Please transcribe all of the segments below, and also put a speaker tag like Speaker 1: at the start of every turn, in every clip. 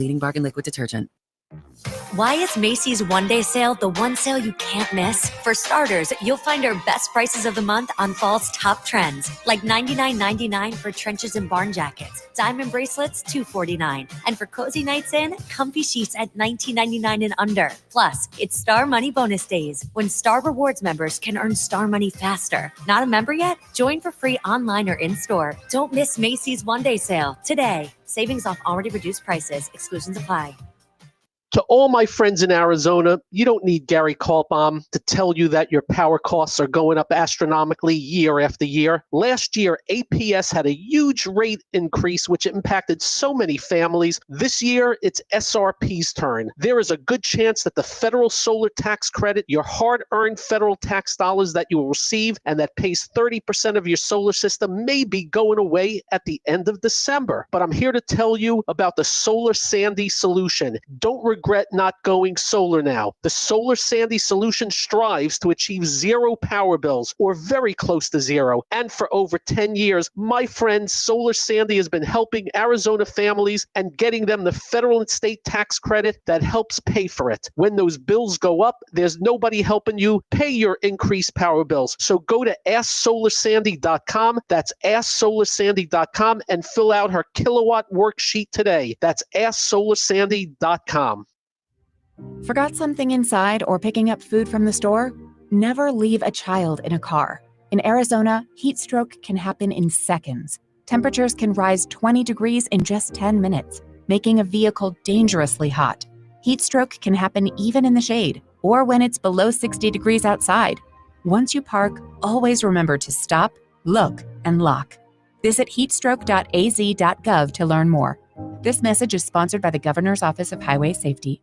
Speaker 1: Leading bargain liquid detergent.
Speaker 2: Why is Macy's one-day sale the one sale you can't miss? For starters, you'll find our best prices of the month on fall's top trends, like $99.99 for trenches and barn jackets, diamond bracelets $249, and for cozy nights in, comfy sheets at $19.99 and under. Plus, it's Star Money bonus days, when Star Rewards members can earn Star Money faster. Not a member yet? Join for free online or in-store. Don't miss Macy's one-day sale today. Savings off already reduced prices. Exclusions apply.
Speaker 3: To all my friends in Arizona, you don't need Gary Kaltbaum to tell you that your power costs are going up astronomically year after year. Last year, APS had a huge rate increase, which impacted so many families. This year, it's SRP's turn. There is a good chance that the federal solar tax credit, your hard-earned federal tax dollars that you will receive and that pays 30% of your solar system, may be going away at the end of December. But I'm here to tell you about the Solar Sandy solution. Don't regret not going solar now. The Solar Sandy solution strives to achieve zero power bills, or very close to zero. And for over 10 years, my friend Solar Sandy has been helping Arizona families and getting them the federal and state tax credit that helps pay for it. When those bills go up, there's nobody helping you pay your increased power bills. So go to AskSolarSandy.com. That's AskSolarSandy.com and fill out her kilowatt worksheet today. That's AskSolarSandy.com.
Speaker 4: Forgot something inside or picking up food from the store? Never leave a child in a car. In Arizona, heat stroke can happen in seconds. Temperatures can rise 20 degrees in just 10 minutes, making a vehicle dangerously hot. Heat stroke can happen even in the shade or when it's below 60 degrees outside. Once you park, always remember to stop, look, and lock. Visit heatstroke.az.gov to learn more. This message is sponsored by the Governor's Office of Highway Safety.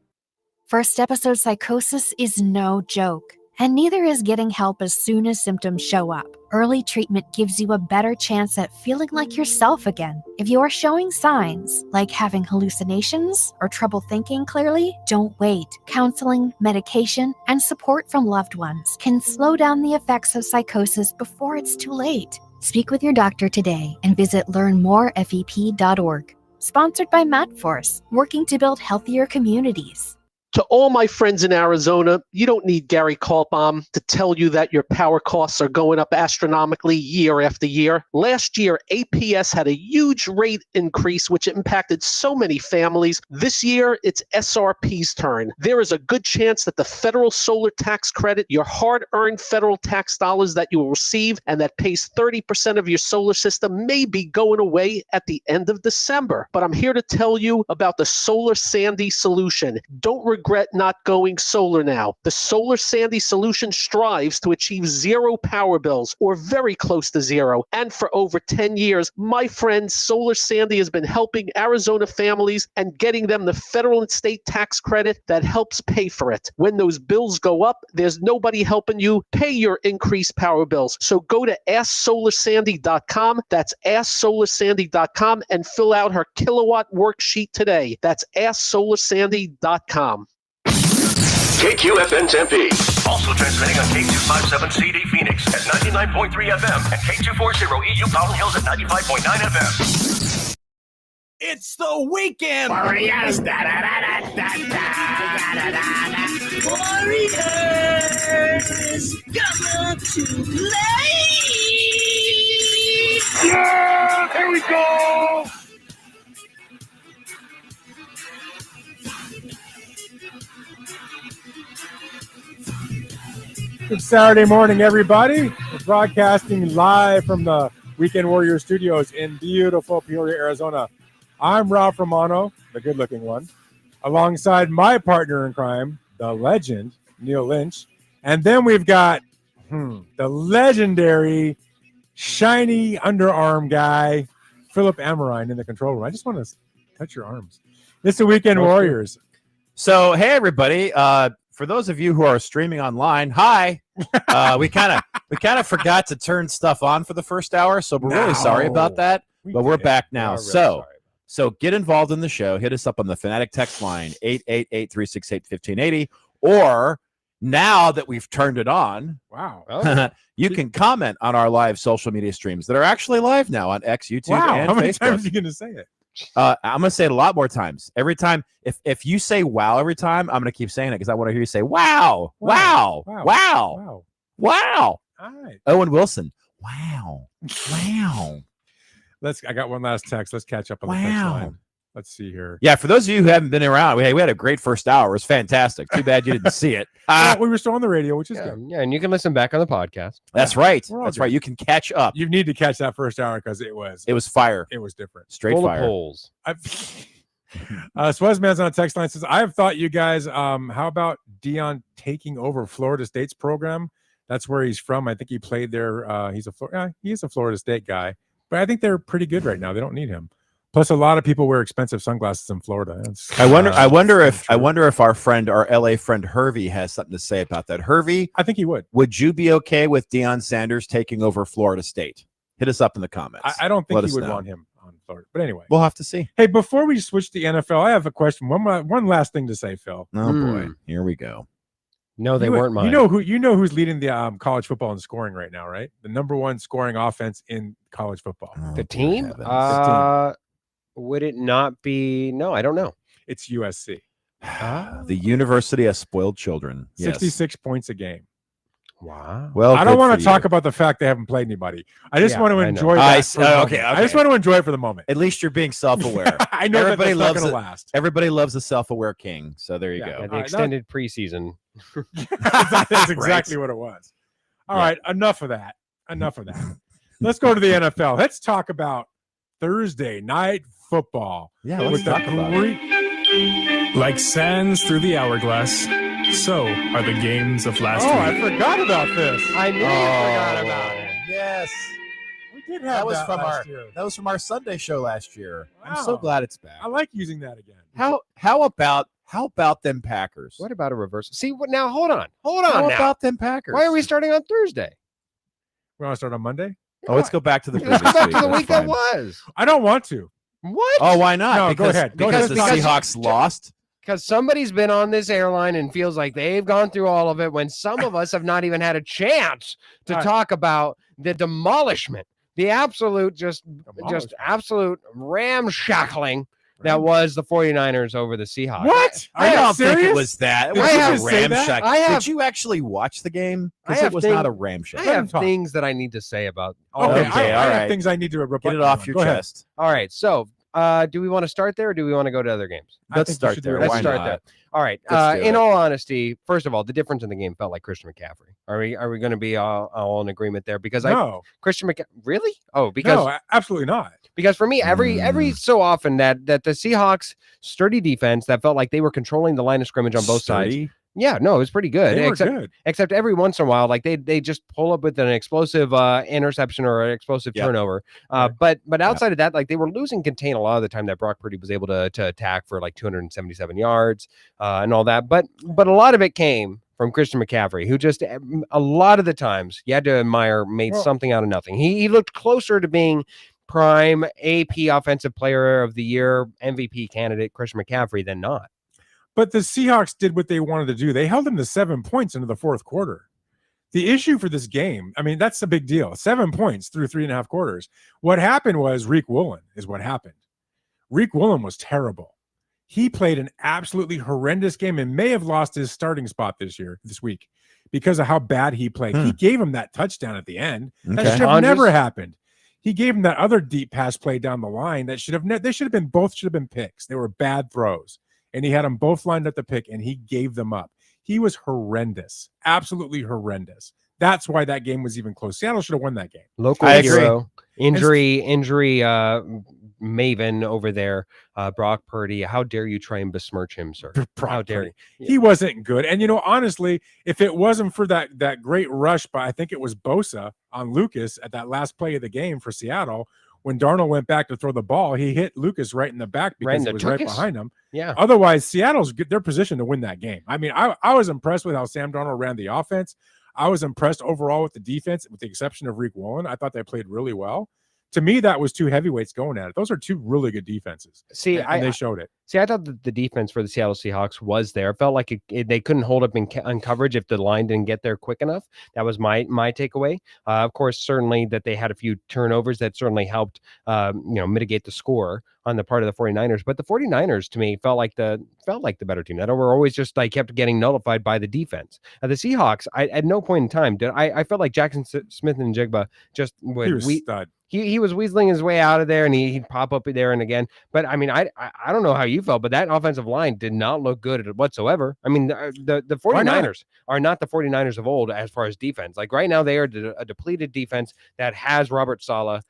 Speaker 5: First episode psychosis is no joke, and neither is getting help as soon as symptoms show up. Early treatment gives you a better chance at feeling like yourself again. If you are showing signs, like having hallucinations or trouble thinking clearly, don't wait. Counseling, medication, and support from loved ones can slow down the effects of psychosis before it's too late. Speak with your doctor today and visit learnmorefep.org. Sponsored by MadForce, working to build healthier communities.
Speaker 3: To all my friends in Arizona, you don't need Gary Kaltbaum to tell you that your power costs are going up astronomically year after year. Last year, APS had a huge rate increase, which impacted so many families. This year, it's SRP's turn. There is a good chance that the federal solar tax credit, your hard-earned federal tax dollars that you will receive and that pays 30% of your solar system, may be going away at the end of December. But I'm here to tell you about the Solar Sandy solution. Don't regret not going solar now. The Solar Sandy solution strives to achieve zero power bills, or very close to zero. And for over 10 years, my friend Solar Sandy has been helping Arizona families and getting them the federal and state tax credit that helps pay for it. When those bills go up, there's nobody helping you pay your increased power bills. So go to AskSolarSandy.com. That's AskSolarSandy.com and fill out her kilowatt worksheet today. That's AskSolarSandy.com.
Speaker 6: KQFN Tempe. Also transmitting on K257CD Phoenix at 99.3 FM and K240 EU Powell Hills at 95.9 FM.
Speaker 7: It's the weekend!
Speaker 8: Warriors! Warriors! Come to play!
Speaker 6: Yeah! Here we go!
Speaker 9: Good Saturday morning, everybody. We're broadcasting live from the Weekend Warrior Studios in beautiful Peoria, Arizona. I'm Ralph Romano, the good-looking one, alongside my partner in crime, the legend, Neil Lynch. And then we've got the legendary, shiny underarm guy, Philip Amorine in the control room. I just want to touch your arms. It's the Weekend Warriors.
Speaker 7: So, hey, everybody. For those of you who are streaming online, hi. We kind of forgot to turn stuff on for the first hour, so we're really sorry about that. But we're back now. So get involved in the show. Hit us up on the Fanatic text line 888-368-1580, or now that we've turned it on, you can comment on our live social media streams that are actually live now on X, YouTube, and
Speaker 9: how many
Speaker 7: Facebook.
Speaker 9: times are you going to say it?
Speaker 7: I'm gonna say it a lot more times. Every time, if you say wow every time, I'm gonna keep saying it because I want to hear you say wow, wow, wow, wow, wow.
Speaker 9: All right.
Speaker 7: Owen Wilson, wow, wow.
Speaker 9: I got one last text. Let's catch up on the text line. Let's see here.
Speaker 7: Yeah, for those of you who haven't been around, we had a great first hour. It was fantastic. Too bad you didn't see it.
Speaker 9: We were still on the radio, which is good.
Speaker 1: Yeah, and you can listen back on the podcast.
Speaker 7: That's right.
Speaker 9: We're all
Speaker 7: That's
Speaker 9: good.
Speaker 7: right. You can catch up.
Speaker 9: You need to catch that first hour because it was
Speaker 7: fire.
Speaker 9: It was different.
Speaker 7: Straight
Speaker 1: Full
Speaker 7: fire.
Speaker 1: of polls.
Speaker 9: Swezman's on a text line says, I have thought you guys, how about Dion taking over Florida State's program? That's where he's from. I think he played there. He's a Florida State guy, but I think they're pretty good right now. They don't need him. Plus, a lot of people wear expensive sunglasses in Florida.
Speaker 7: I wonder if our LA friend Hervey has something to say about that. Hervey,
Speaker 9: I think he would.
Speaker 7: Would you be okay with Deion Sanders taking over Florida State? Hit us up in the comments.
Speaker 9: I don't think
Speaker 7: Let
Speaker 9: he
Speaker 7: us
Speaker 9: would
Speaker 7: know.
Speaker 9: want him on Florida. But anyway,
Speaker 7: We'll have to see.
Speaker 9: hey, before we switch to the NFL, I have a question. One last thing to say, Phil.
Speaker 7: Oh boy, here we go.
Speaker 1: No, they
Speaker 9: You-
Speaker 1: weren't mine.
Speaker 9: You know who's leading the college football in scoring right now, right? The number one scoring offense in college football.
Speaker 7: Oh,
Speaker 1: the
Speaker 7: dear
Speaker 1: team?
Speaker 7: heavens.
Speaker 1: Would it not be? No, I don't know.
Speaker 9: It's USC.
Speaker 7: The University of Spoiled Children. Yes.
Speaker 9: 66 points a game.
Speaker 1: Wow.
Speaker 7: Well,
Speaker 9: I don't
Speaker 7: good
Speaker 9: want
Speaker 7: for
Speaker 9: to talk
Speaker 7: you.
Speaker 9: about the fact they haven't played anybody. I just
Speaker 1: Yeah,
Speaker 9: want to
Speaker 1: I know.
Speaker 9: enjoy
Speaker 7: I
Speaker 9: that.
Speaker 7: see.
Speaker 9: for the
Speaker 7: Okay,
Speaker 9: moment. I just want to enjoy it for the moment.
Speaker 7: At least you're being self-aware.
Speaker 9: I know
Speaker 7: Everybody
Speaker 9: that that's not
Speaker 7: loves
Speaker 9: going
Speaker 7: it.
Speaker 9: to last.
Speaker 7: Everybody loves a self-aware king. So there you
Speaker 9: Yeah.
Speaker 7: go.
Speaker 1: Yeah, the
Speaker 9: All right,
Speaker 1: extended preseason.
Speaker 9: That's exactly what it was. All right, enough of that. Let's go to the NFL. Let's talk about Thursday night football.
Speaker 7: Yeah,
Speaker 9: With
Speaker 7: let's
Speaker 9: the
Speaker 7: talk about it.
Speaker 9: great-
Speaker 10: Like sands through the hourglass, so are the games of last
Speaker 9: Oh, I
Speaker 10: week.
Speaker 9: forgot about this.
Speaker 1: I knew you forgot about it.
Speaker 7: Yes.
Speaker 9: We did have
Speaker 7: That was from
Speaker 9: last
Speaker 7: our
Speaker 9: year.
Speaker 7: that was from our Sunday show last year. I'm
Speaker 9: Wow.
Speaker 7: so glad it's back.
Speaker 9: I like using that again.
Speaker 7: How about them Packers?
Speaker 1: What about a reverse? See what now? Hold on
Speaker 7: How
Speaker 1: now.
Speaker 7: about them Packers?
Speaker 1: Why are we starting on Thursday?
Speaker 9: We want to start on Monday?
Speaker 7: Oh, let's go back to the
Speaker 1: Let's
Speaker 7: previous
Speaker 1: go back to the
Speaker 7: That's
Speaker 1: week that
Speaker 7: fine.
Speaker 1: was.
Speaker 9: I don't want to.
Speaker 1: What?
Speaker 7: Oh, why not?
Speaker 9: No, go
Speaker 7: because
Speaker 9: ahead. Go
Speaker 7: because
Speaker 9: ahead.
Speaker 7: the
Speaker 1: Because-
Speaker 7: Seahawks lost.
Speaker 1: Because somebody's been on this airline and feels like they've gone through all of it when some of us have not even had a chance to
Speaker 9: All right.
Speaker 1: talk about the demolishment, the absolute just
Speaker 9: Demolishment.
Speaker 1: absolute ramshackling that was the 49ers over the Seahawks.
Speaker 9: What?
Speaker 7: I
Speaker 9: Are you
Speaker 7: don't think it
Speaker 9: serious?
Speaker 7: was that. It
Speaker 9: Did
Speaker 7: was
Speaker 1: you
Speaker 7: a
Speaker 9: just say that?
Speaker 7: ramshack.
Speaker 1: I have-
Speaker 7: Did you actually watch the game?
Speaker 1: I
Speaker 7: Because
Speaker 1: have
Speaker 7: it was
Speaker 1: thing-
Speaker 7: not a
Speaker 1: I
Speaker 7: ramshack.
Speaker 9: Let him
Speaker 1: have
Speaker 9: talk.
Speaker 1: things that I need to say about
Speaker 9: Okay,
Speaker 7: Okay,
Speaker 9: I
Speaker 7: all
Speaker 9: have
Speaker 7: right.
Speaker 9: things I need to rebut
Speaker 7: Get it
Speaker 9: you
Speaker 7: off
Speaker 9: on.
Speaker 7: your
Speaker 9: Go ahead.
Speaker 7: chest.
Speaker 1: All right. So, do we want to start there or do we want to go to other games?
Speaker 9: I
Speaker 7: Let's
Speaker 9: think you
Speaker 7: start
Speaker 9: should do
Speaker 7: there.
Speaker 9: it.
Speaker 1: Let's
Speaker 7: Why
Speaker 1: start
Speaker 7: not?
Speaker 1: there. All right.
Speaker 7: Let's do
Speaker 1: In
Speaker 7: it.
Speaker 1: all honesty, first of all, the difference in the game felt like Christian McCaffrey. Are we going to be all in agreement there? Because
Speaker 9: No,
Speaker 1: Christian McCaffrey, really? Oh, because
Speaker 9: no, absolutely not.
Speaker 1: Because for me, every so often that the Seahawks sturdy defense that felt like they were controlling the line of scrimmage on both sides.
Speaker 7: Sturdy?
Speaker 1: Yeah, no, it was pretty good.
Speaker 9: They were
Speaker 1: except
Speaker 9: good.
Speaker 1: except every once in a while, like they just pull up with an explosive interception or an explosive
Speaker 7: Yep.
Speaker 1: turnover. But outside of that, like they were losing contain a lot of the time that Brock Purdy was able to attack for like 277 yards and all that. But a lot of it came from Christian McCaffrey, who just a lot of the times you had to admire made
Speaker 9: Well-
Speaker 1: something out of nothing. He looked closer to being prime AP Offensive Player of the Year MVP candidate Christian McCaffrey than not.
Speaker 9: But the Seahawks did what they wanted to do. They held them to 7 points into the fourth quarter. The issue for this game, I mean, that's a big deal. 7 points through 3.5 quarters. What happened was Reek Woolen is what happened. Reek Woolen was terrible. He played an absolutely horrendous game and may have lost his starting spot this week, because of how bad he played. He gave him that touchdown at the end. That
Speaker 7: Okay.
Speaker 9: should have
Speaker 1: Andres-
Speaker 9: never happened. He gave him that other deep pass play down the line that they should have been both should have been picks. They were bad throws. And he had them both lined up to pick, and he gave them up. He was horrendous, absolutely horrendous. That's why that game was even close. Seattle should have won that game.
Speaker 1: Local
Speaker 7: I agree.
Speaker 1: hero, injury maven over there, Brock Purdy. How dare you try and besmirch him, sir? How dare you?
Speaker 9: He wasn't good. And honestly, if it wasn't for that great rush by, I think it was Bosa on Lucas at that last play of the game for Seattle, when Darnold went back to throw the ball, he hit Lucas right in the back
Speaker 1: Right in
Speaker 9: because
Speaker 1: the
Speaker 9: it was right
Speaker 1: tuchus.
Speaker 9: behind him.
Speaker 1: Yeah.
Speaker 9: Otherwise, Seattle's good. They're positioned to win that game. I mean, I was impressed with how Sam Darnold ran the offense. I was impressed overall with the defense, with the exception of Reek Woolen. I thought they played really well. To me, that was two heavyweights going at it. Those are two really good defenses.
Speaker 1: See,
Speaker 9: and they showed it.
Speaker 1: I thought that the defense for the Seattle Seahawks was there. It felt like they couldn't hold up in coverage if the line didn't get there quick enough. That was my takeaway. Of course, certainly that they had a few turnovers that certainly helped, mitigate the score on the part of the 49ers. But the 49ers, to me, felt like the better team. That were always just like kept getting nullified by the defense. The Seahawks, at no point in time did I felt like Jackson Smith and Jigba just would
Speaker 9: He was stud.
Speaker 1: He was weaseling his way out of there, and he'd pop up there and again. But I mean, I don't know how you felt, but that offensive line did not look good whatsoever. I mean, the 49ers are not the 49ers of old as far as defense. Like right now, they are a depleted defense that has Robert Saleh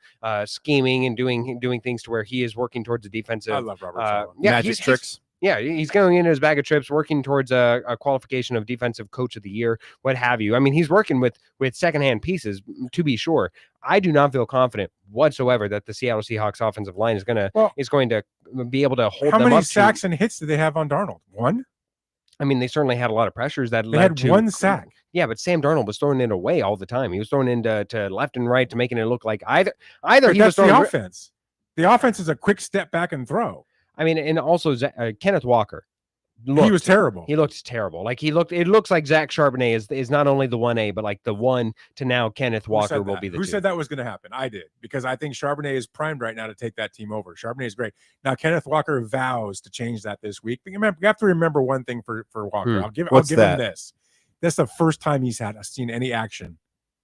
Speaker 1: scheming and doing things to where he is working towards a defensive.
Speaker 9: I love Robert Saleh.
Speaker 7: Magic tricks.
Speaker 1: He's going into his bag of chips, working towards a qualification of defensive coach of the year, what have you. I mean, he's working with secondhand pieces, to be sure. I do not feel confident whatsoever that the Seattle Seahawks offensive line is going to be able to hold them up.
Speaker 9: How many sacks and hits did they have on Darnold? One?
Speaker 1: I mean, they certainly had a lot of pressures that
Speaker 9: they
Speaker 1: led
Speaker 9: had
Speaker 1: to
Speaker 9: one sack.
Speaker 1: Yeah, but Sam Darnold was throwing it away all the time. He was throwing into to left and right to making it look like either
Speaker 9: But
Speaker 1: he was
Speaker 9: that's
Speaker 1: throwing
Speaker 9: the offense. The offense is a quick step back and throw.
Speaker 1: I mean, and also Kenneth Walker.
Speaker 9: He was terrible.
Speaker 1: He looked terrible. Like it looks like Zach Charbonnet is not only the 1A, but like the 1 to now Kenneth Walker will be the 2.
Speaker 9: Who said that was going to happen? I did, because I think Charbonnet is primed right now to take that team over. Charbonnet is great. Now Kenneth Walker vows to change that this week. But remember, you have to remember one thing for Walker. I'll give him this. That's the first time he's seen any action.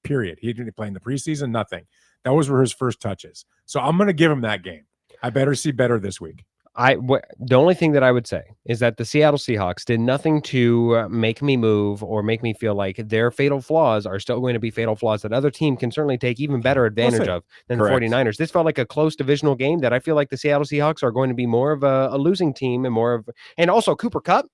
Speaker 9: Period. He didn't play in the preseason. Nothing. Those were his first touches. So I'm going to give him that game. I better see better this week.
Speaker 1: The only thing that I would say is that the Seattle Seahawks did nothing to make me move or make me feel like their fatal flaws are still going to be fatal flaws that other team can certainly take even better advantage of than the 49ers. This felt like a close divisional game that I feel like the Seattle Seahawks are going to be more of a losing team and also Cooper Kupp.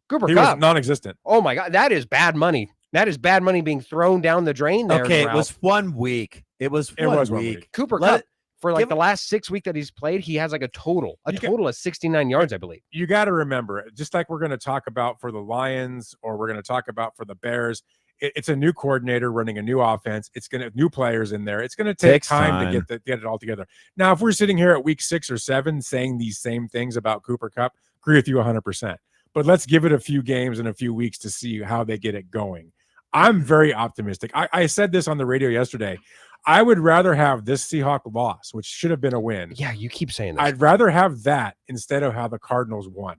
Speaker 9: He was non-existent.
Speaker 1: Oh my God, that is bad money. That is bad money being thrown down the drain there.
Speaker 7: Okay,
Speaker 1: Ralph.
Speaker 7: It was 1 week. It was one week.
Speaker 1: Cooper Kupp. For like the last 6 weeks that he's played, he has like a total of 69 yards, I believe.
Speaker 9: You got to remember, just like we're going to talk about for the Lions or we're going to talk about for the Bears, it's a new coordinator running a new offense. It's going to new players in there. It's going to take time to get it all together. Now, if we're sitting here at week 6 or 7 saying these same things about Cooper Kupp, agree with you 100%. But let's give it a few games and a few weeks to see how they get it going. I'm very optimistic. I said this on the radio yesterday. I would rather have this Seahawk loss, which should have been a win.
Speaker 1: Yeah, you keep saying that.
Speaker 9: I'd rather have that instead of how the Cardinals won,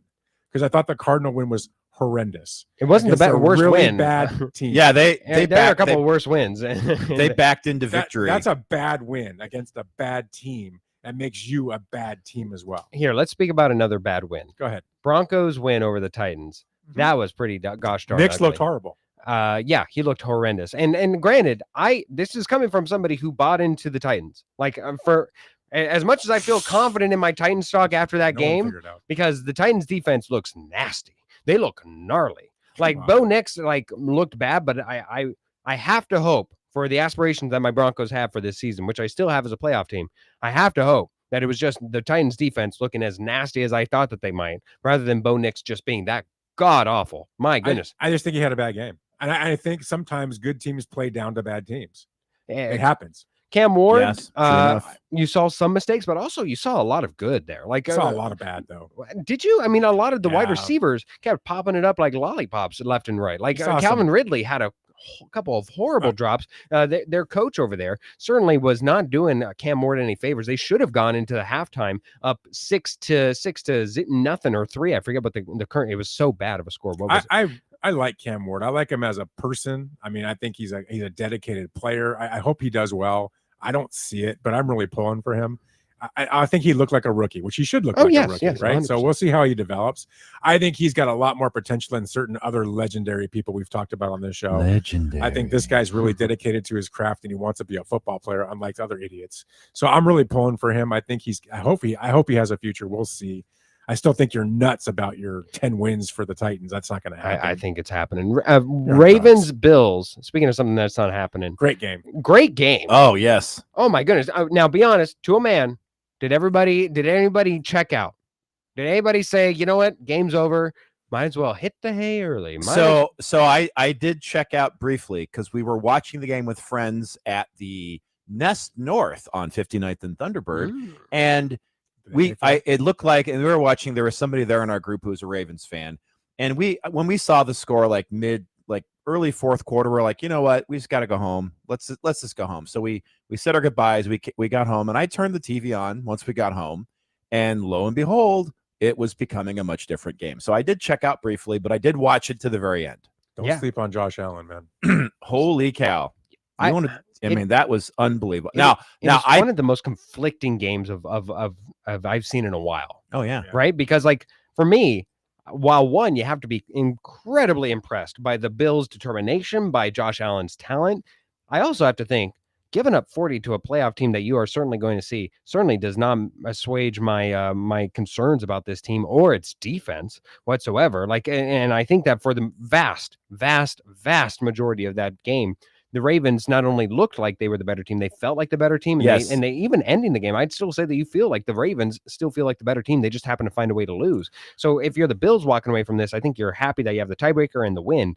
Speaker 9: because I thought the Cardinal win was horrendous.
Speaker 1: It wasn't the worst
Speaker 9: really
Speaker 1: win.
Speaker 9: Bad team.
Speaker 7: Yeah, there
Speaker 1: are a couple of worse wins.
Speaker 7: They backed into victory.
Speaker 9: That's a bad win against a bad team. That makes you a bad team as well.
Speaker 1: Here, let's speak about another bad win.
Speaker 9: Go ahead.
Speaker 1: Broncos win over the Titans. Mm-hmm. That was pretty gosh darn.
Speaker 9: Knicks looked horrible.
Speaker 1: Yeah, he looked horrendous. And granted, this is coming from somebody who bought into the Titans. Like for as much as I feel confident in my Titans stock after that game, because the Titans defense looks nasty. They look gnarly. Like Bo Nix looked bad, but I have to hope for the aspirations that my Broncos have for this season, which I still have as a playoff team. I have to hope that it was just the Titans defense looking as nasty as I thought that they might, rather than Bo Nix just being that god awful. My goodness.
Speaker 9: I just think he had a bad game. And I think sometimes good teams play down to bad teams. It happens.
Speaker 1: Cam Ward,
Speaker 7: yes,
Speaker 1: you saw some mistakes, but also you saw a lot of good there. Like
Speaker 9: saw a lot of bad though.
Speaker 1: Did you? I mean, a lot of the wide receivers kept popping it up like lollipops left and right. Like Calvin Ridley had a couple of horrible drops. Their coach over there certainly was not doing Cam Ward any favors. They should have gone into the halftime up 6-0 or 3. I forget what the current. It was so bad of a score. What was it?
Speaker 9: I like Cam Ward. I like him as a person. I mean, I think he's a dedicated player. I hope he does well. I don't see it, but I'm really pulling for him. I think he looked like a rookie, which he should look like a rookie, right? 100%. So we'll see how he develops. I think he's got a lot more potential than certain other legendary people we've talked about on this show.
Speaker 7: Legendary.
Speaker 9: I think this guy's really dedicated to his craft and he wants to be a football player, unlike other idiots. So I'm really pulling for him. I think I hope he has a future. We'll see. I still think you're nuts about your 10 wins for the Titans. That's not going to happen.
Speaker 1: I think it's happening. Ravens, Bills. Speaking of something that's not happening.
Speaker 9: Great game.
Speaker 1: Great game.
Speaker 7: Oh, yes.
Speaker 1: Oh, my goodness. Now, be honest, to a man, did anybody check out? Did anybody say, you know what? Game's over. Might as well hit the hay early.
Speaker 7: So I did check out briefly because we were watching the game with friends at the Nest North on 59th and Thunderbird, and it looked like, and we were watching. There was somebody there in our group who was a Ravens fan, and when we saw the score like early fourth quarter, we're like, you know what, we just got to go home. Let's just go home. So we said our goodbyes. We got home, and I turned the TV on once we got home, and lo and behold, it was becoming a much different game. So I did check out briefly, but I did watch it to the very end.
Speaker 9: Don't sleep on Josh Allen, man.
Speaker 7: Holy cow! That was unbelievable.
Speaker 1: It was one of the most conflicting games of I've seen in a while.
Speaker 7: Oh yeah,
Speaker 1: right. Because like for me, while one, you have to be incredibly impressed by the Bills' determination, by Josh Allen's talent. I also have to think giving up 40 to a playoff team that you are certainly going to see certainly does not assuage my my concerns about this team or its defense whatsoever. Like, and I think that for the vast majority of that game, the Ravens not only looked like they were the better team, they felt like the better team. And they even ending the game, I'd still say that you feel like the Ravens still feel like the better team. They just happen to find a way to lose. So if you're the Bills walking away from this, I think you're happy that you have the tiebreaker and the win.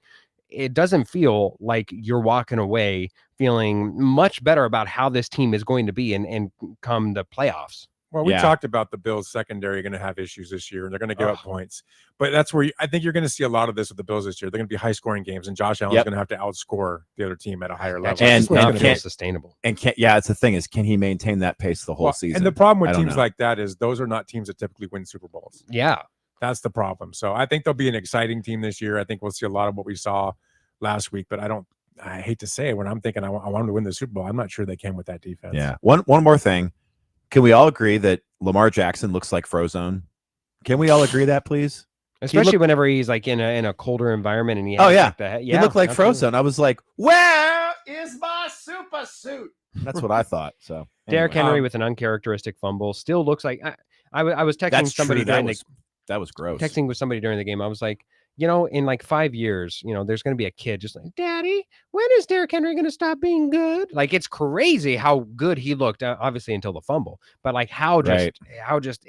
Speaker 1: It doesn't feel like you're walking away feeling much better about how this team is going to be and come the playoffs.
Speaker 9: Well, we talked about the Bills secondary going to have issues this year, and they're going to give up points. But that's where I think you're going to see a lot of this with the Bills this year. They're going to be high-scoring games, and Josh Allen's going to have to outscore the other team at a higher level.
Speaker 1: And it's not sustainable.
Speaker 7: And it's the thing is, can he maintain that pace the whole season?
Speaker 9: And the problem with teams like that is those are not teams that typically win Super Bowls.
Speaker 1: Yeah.
Speaker 9: That's the problem. So I think they'll be an exciting team this year. I think we'll see a lot of what we saw last week, but I hate to say it, when I'm thinking I want them to win the Super Bowl, I'm not sure they can with that defense.
Speaker 7: Yeah. One more thing. Can we all agree that Lamar Jackson looks like Frozone? Can we all agree that, please?
Speaker 1: Especially whenever he's like in a colder environment and he
Speaker 7: he looked like Frozone. I was like, where is my super suit? That's what I thought. So
Speaker 1: Derrick Henry with an uncharacteristic fumble still looks like I was texting somebody
Speaker 7: that was gross.
Speaker 1: Texting with somebody during the game. I was like, in like 5 years, there's going to be a kid just like, Daddy, when is Derrick Henry going to stop being good? Like, it's crazy how good he looked, obviously until the fumble, but like how just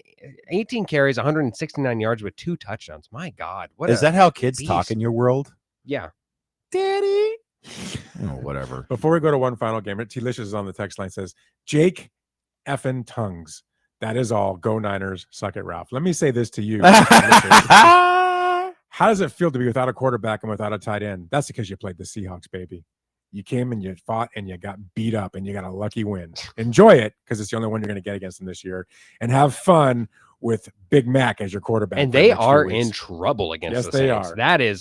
Speaker 1: 18 carries, 169 yards with 2 touchdowns. My God.
Speaker 7: Is that how kids talk in your world?
Speaker 1: Yeah.
Speaker 7: Daddy. Whatever.
Speaker 9: Before we go to one final game, T-Licious is on the text line, says, Jake effing Tongues. That is all. Go Niners. Suck it, Ralph. Let me say this to you. How does it feel to be without a quarterback and without a tight end? That's because you played the Seahawks, baby. You came and you fought and you got beat up and you got a lucky win. Enjoy it because it's the only one you're going to get against them this year. And have fun with Big Mac as your quarterback.
Speaker 1: And they are in trouble against the Saints.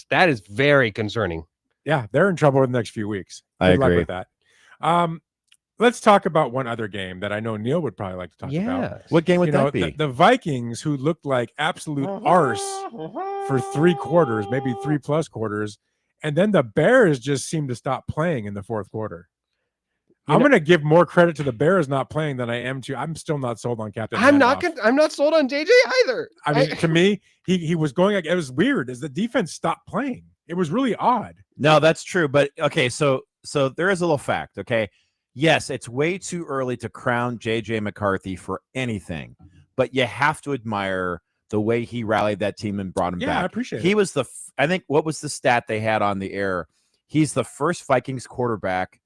Speaker 1: That is very concerning.
Speaker 9: Yeah, they're in trouble in the next few weeks.
Speaker 7: I agree
Speaker 9: with that. Let's talk about one other game that I know Neil would probably like to talk about.
Speaker 7: What game would that be?
Speaker 9: The Vikings, who looked like absolute arse for 3 quarters, maybe 3+ quarters, and then the Bears just seemed to stop playing in the fourth quarter. I'm going to give more credit to the Bears not playing than I am to. I'm still not sold on Captain.
Speaker 1: I'm not sold on JJ either.
Speaker 9: I mean, to me, he was going. It was weird as the defense stopped playing. It was really odd.
Speaker 7: No, that's true. But okay, so there is a little fact. Okay. Yes, it's way too early to crown J.J. McCarthy for anything, but you have to admire the way he rallied that team and brought him back.
Speaker 9: Yeah, I appreciate it.
Speaker 7: He was I think, what was the stat they had on the air? He's the first Vikings quarterback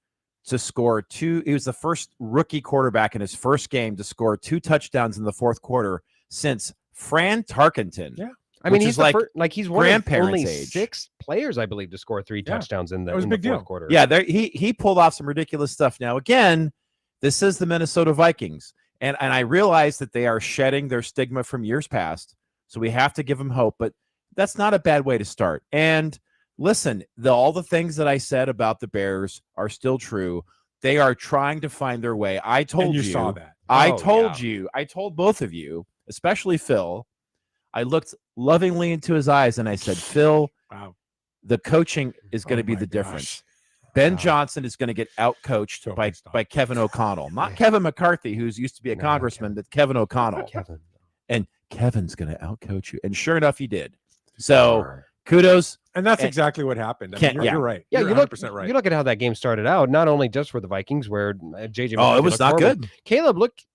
Speaker 7: to score 2. He was the first rookie quarterback in his first game to score 2 touchdowns in the fourth quarter since Fran Tarkenton.
Speaker 9: Yeah.
Speaker 1: I mean, he's he's one of only
Speaker 7: age.
Speaker 1: 6 players, I believe, to score 3 touchdowns in the fourth quarter.
Speaker 7: Yeah, he pulled off some ridiculous stuff. Now, again, this is the Minnesota Vikings, and I realize that they are shedding their stigma from years past, so we have to give them hope, but that's not a bad way to start. And listen, all the things that I said about the Bears are still true. They are trying to find their way. I told you.
Speaker 9: Saw that.
Speaker 7: I told both of you, especially Phil. I looked lovingly into his eyes and I said, Phil, the coaching is going to be the difference. Ben Johnson is going to get out-coached by Kevin O'Connell. Not Kevin McCarthy, who's used to be a congressman, but Kevin O'Connell. And Kevin's going to out-coach you. And sure enough, he did. So kudos.
Speaker 9: And that's exactly what happened. I mean, you're right.
Speaker 1: Yeah,
Speaker 9: you're 100% right.
Speaker 1: You look at how that game started out, not only just for the Vikings, where J.J.
Speaker 7: it was not good.
Speaker 1: Caleb looked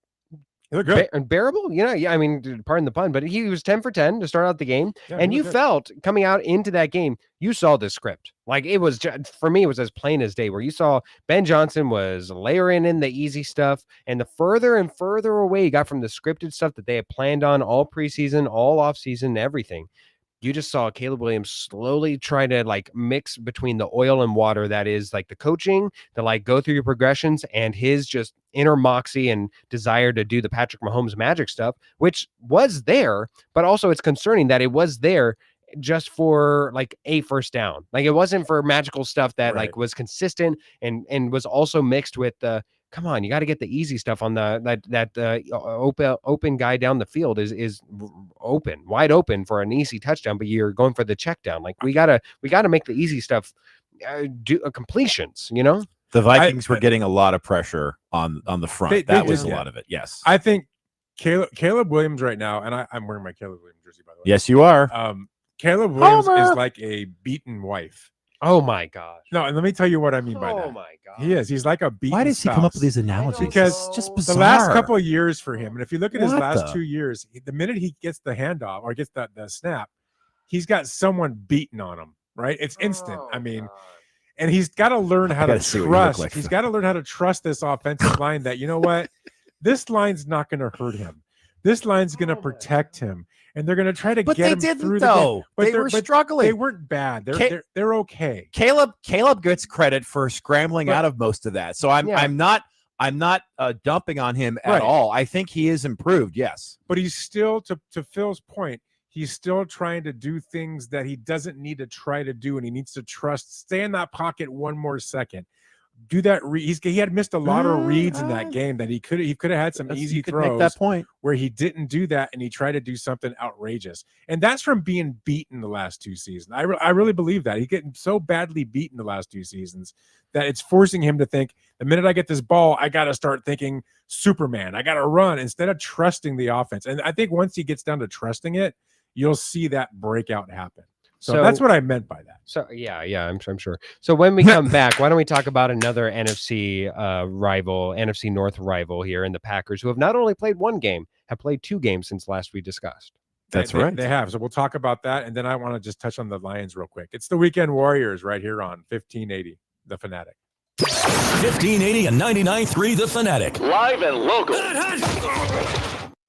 Speaker 9: He looked good.
Speaker 1: Bearable, yeah. I mean, pardon the pun, but he was 10 for 10 to start out the game,
Speaker 9: Yeah,
Speaker 1: and
Speaker 9: he
Speaker 1: you
Speaker 9: looked good.
Speaker 1: felt coming out into that game, you saw the script. Like it was for me, it was as plain as day. Where you saw Ben Johnson was layering in the easy stuff, and the further and further away he got from the scripted stuff that they had planned on all preseason, all offseason, everything. You just saw Caleb Williams slowly try to like mix between the oil and water that is like the coaching, to like go through your progressions, and his just inner moxie and desire to do the Patrick Mahomes magic stuff, which was there, but also it's concerning that it was there just for like a first down. Like it wasn't for magical stuff that
Speaker 9: Right.
Speaker 1: like was consistent and was also mixed with the come on, you got to get the easy stuff on the that open guy down the field is open, wide open for an easy touchdown, but you're going for the check down. Like we gotta make the easy stuff do completions. You know,
Speaker 7: The Vikings were getting a lot of pressure on the front. That was a lot of it. Yes.
Speaker 9: I think Caleb Williams right now, and I'm wearing my Caleb Williams jersey, by the way.
Speaker 7: Yes, you are.
Speaker 9: Caleb Williams
Speaker 7: Homer.
Speaker 9: is like a beaten wife.
Speaker 1: Oh my gosh.
Speaker 9: No, and let me tell you what I mean by that.
Speaker 1: Oh my god.
Speaker 9: He is. He's like a beaten
Speaker 7: Why does he come up with
Speaker 9: spouse.
Speaker 7: these analogies?
Speaker 9: Because
Speaker 7: It's just
Speaker 9: the
Speaker 7: bizarre.
Speaker 9: last couple of years for him, and if you look at his
Speaker 7: What
Speaker 9: last
Speaker 7: the?
Speaker 9: 2 years, the minute he gets the handoff or gets the snap, he's got someone beating on him, right? It's instant. I mean, and he's got to learn how to
Speaker 7: gotta see what you look
Speaker 9: trust.
Speaker 7: like.
Speaker 9: He's got to learn how to trust this offensive line that, you know what? This line's not going to hurt him. This line's going to protect him. And they're going to try to
Speaker 7: But
Speaker 9: get
Speaker 7: they
Speaker 9: him
Speaker 7: didn't,
Speaker 9: through
Speaker 7: though.
Speaker 9: the game.
Speaker 7: They were
Speaker 9: But
Speaker 7: struggling.
Speaker 9: They weren't bad. They're okay.
Speaker 7: Caleb gets credit for scrambling out of most of that. So I'm not dumping on him at
Speaker 9: Right.
Speaker 7: all. I think he is improved. Yes.
Speaker 9: But he's still, to Phil's point, he's still trying to do things that he doesn't need to try to do, and he needs to trust. Stay in that pocket one more second. Do that. He had missed a lot of reads in that game that he could have had some easy
Speaker 7: you could
Speaker 9: throws.
Speaker 7: make that point.
Speaker 9: Where he didn't do that, and he tried to do something outrageous, and that's from being beaten the last two seasons. I really believe that he's getting so badly beaten the last two seasons that it's forcing him to think, the minute I get this ball, I got to start thinking Superman. I got to run instead of trusting the offense. And I think once he gets down to trusting it, you'll see that breakout happen. So that's what I meant by that.
Speaker 1: So yeah, I'm sure. So when we come back, why don't we talk about another NFC rival, NFC North rival here in the Packers, who have not only played one game, have played two games since last we discussed.
Speaker 7: That's
Speaker 9: They-
Speaker 7: right.
Speaker 9: They have. So we'll talk about that. And then I want to just touch on the Lions real quick. It's the Weekend Warriors right here on 1580, The Fanatic.
Speaker 6: 1580 and 99.3 The Fanatic. Live and local.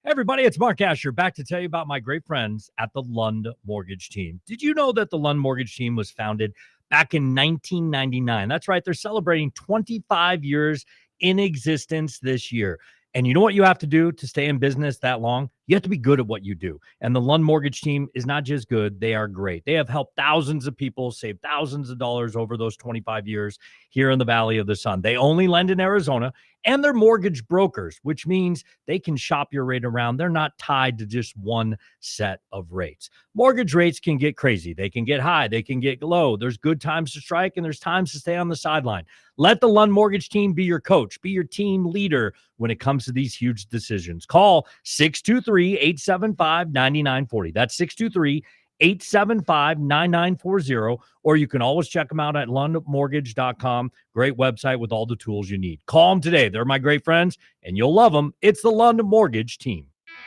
Speaker 11: Hey everybody, it's Mark Asher back to tell you about my great friends at the Lund Mortgage Team. Did you know that the Lund Mortgage Team was founded back in 1999? That's right. They're celebrating 25 years in existence this year. And you know what you have to do to stay in business that long? You have to be good at what you do. And the Lund Mortgage Team is not just good, they are great. They have helped thousands of people save thousands of dollars over those 25 years here in the Valley of the Sun. They only lend in Arizona, and they're mortgage brokers, which means they can shop your rate around. They're not tied to just one set of rates. Mortgage rates can get crazy. They can get high. They can get low. There's good times to strike, and there's times to stay on the sideline. Let the Lund Mortgage Team be your coach, be your team leader when it comes to these huge decisions. Call 623-875-9940. That's 623-875-9940, or you can always check them out at lundmortgage.com. Great website with all the tools you need. Call them today. They're my great friends, and you'll love them. It's the Lund Mortgage Team.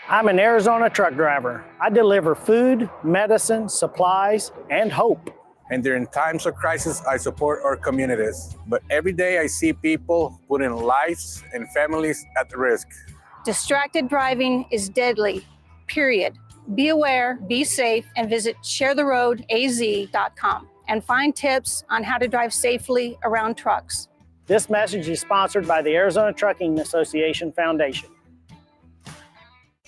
Speaker 12: I'm an Arizona truck driver. I deliver food, medicine, supplies, and hope.
Speaker 13: And during times of crisis, I support our communities. But every day I see people putting lives and families at risk.
Speaker 14: Distracted driving is deadly, period. Be aware, be safe, and visit sharetheroadaz.com and find tips on how to drive safely around trucks.
Speaker 12: This message is sponsored by the Arizona Trucking Association Foundation.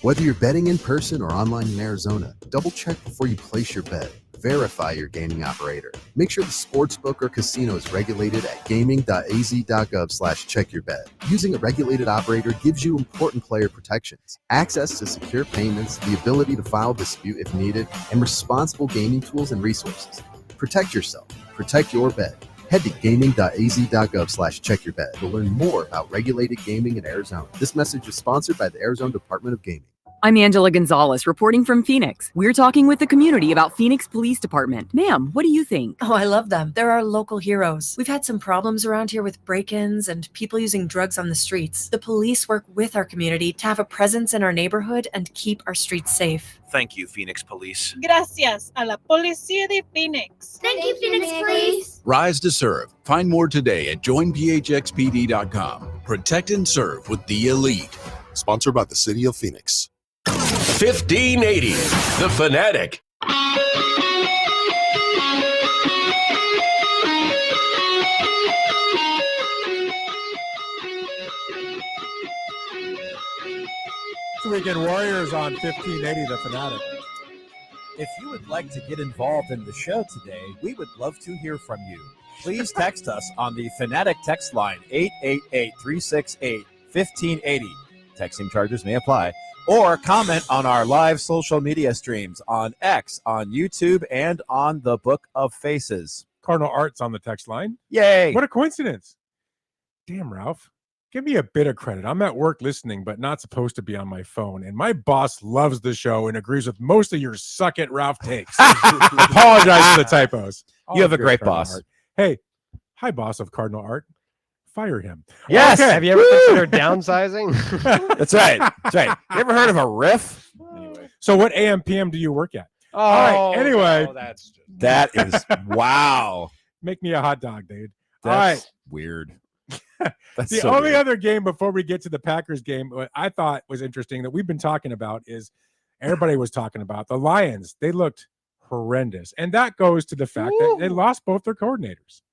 Speaker 15: Whether you're betting in person or online in Arizona, double check before you place your bet. Verify your gaming operator. Make sure the sportsbook or casino is regulated at gaming.az.gov/check-your-bet. Using a regulated operator gives you important player protections, access to secure payments, the ability to file dispute if needed, and responsible gaming tools and resources. Protect yourself. Protect your bet. Head to gaming.az.gov/check-your-bet to learn more about regulated gaming in Arizona. This message is sponsored by the Arizona Department of Gaming.
Speaker 16: I'm Angela Gonzalez, reporting from Phoenix. We're talking with the community about Phoenix Police Department. Ma'am, what do you think?
Speaker 17: Oh, I love them. They're our local heroes. We've had some problems around here with break-ins and people using drugs on the streets. The police work with our community to have a presence in our neighborhood and keep our streets safe.
Speaker 18: Thank you, Phoenix Police.
Speaker 19: Gracias a la Policía de Phoenix.
Speaker 20: Thank you, Phoenix Police.
Speaker 21: Rise to serve. Find more today at joinphxpd.com. Protect and serve with the elite.
Speaker 22: Sponsored by the City of Phoenix.
Speaker 6: 1580, The Fanatic.
Speaker 9: Weekend Warriors on 1580 The Fanatic.
Speaker 7: If you would like to get involved in the show today, we would love to hear from you. Please text us on the Fanatic text line 888-368-1580. Texting charges may apply. Or comment on our live social media streams on X, on YouTube, and on the Book of Faces.
Speaker 9: Cardinal Art's on the text line.
Speaker 7: Yay!
Speaker 9: What a coincidence. Damn, Ralph. Give me a bit of credit. I'm at work listening, but not supposed to be on my phone. And my boss loves the show and agrees with most of your suck it, Ralph takes. Apologize for the typos.
Speaker 7: You have a great boss.
Speaker 9: Art. Hey, hi, boss of Cardinal Art. Fire him.
Speaker 7: Yes.
Speaker 1: Have you ever considered downsizing?
Speaker 7: That's right. That's right. You ever heard of a riff?
Speaker 9: Anyway. So what AM, PM do you work at?
Speaker 1: Oh,
Speaker 9: all right. Anyway.
Speaker 7: That is, wow.
Speaker 9: Make me a hot dog, dude.
Speaker 7: That's
Speaker 9: all right.
Speaker 7: Weird.
Speaker 9: The
Speaker 7: so
Speaker 9: only
Speaker 7: weird.
Speaker 9: other game before we get to the Packers game, what I thought was interesting that we've been talking about is everybody was talking about the Lions. They looked horrendous. And that goes to the fact that they lost both their coordinators.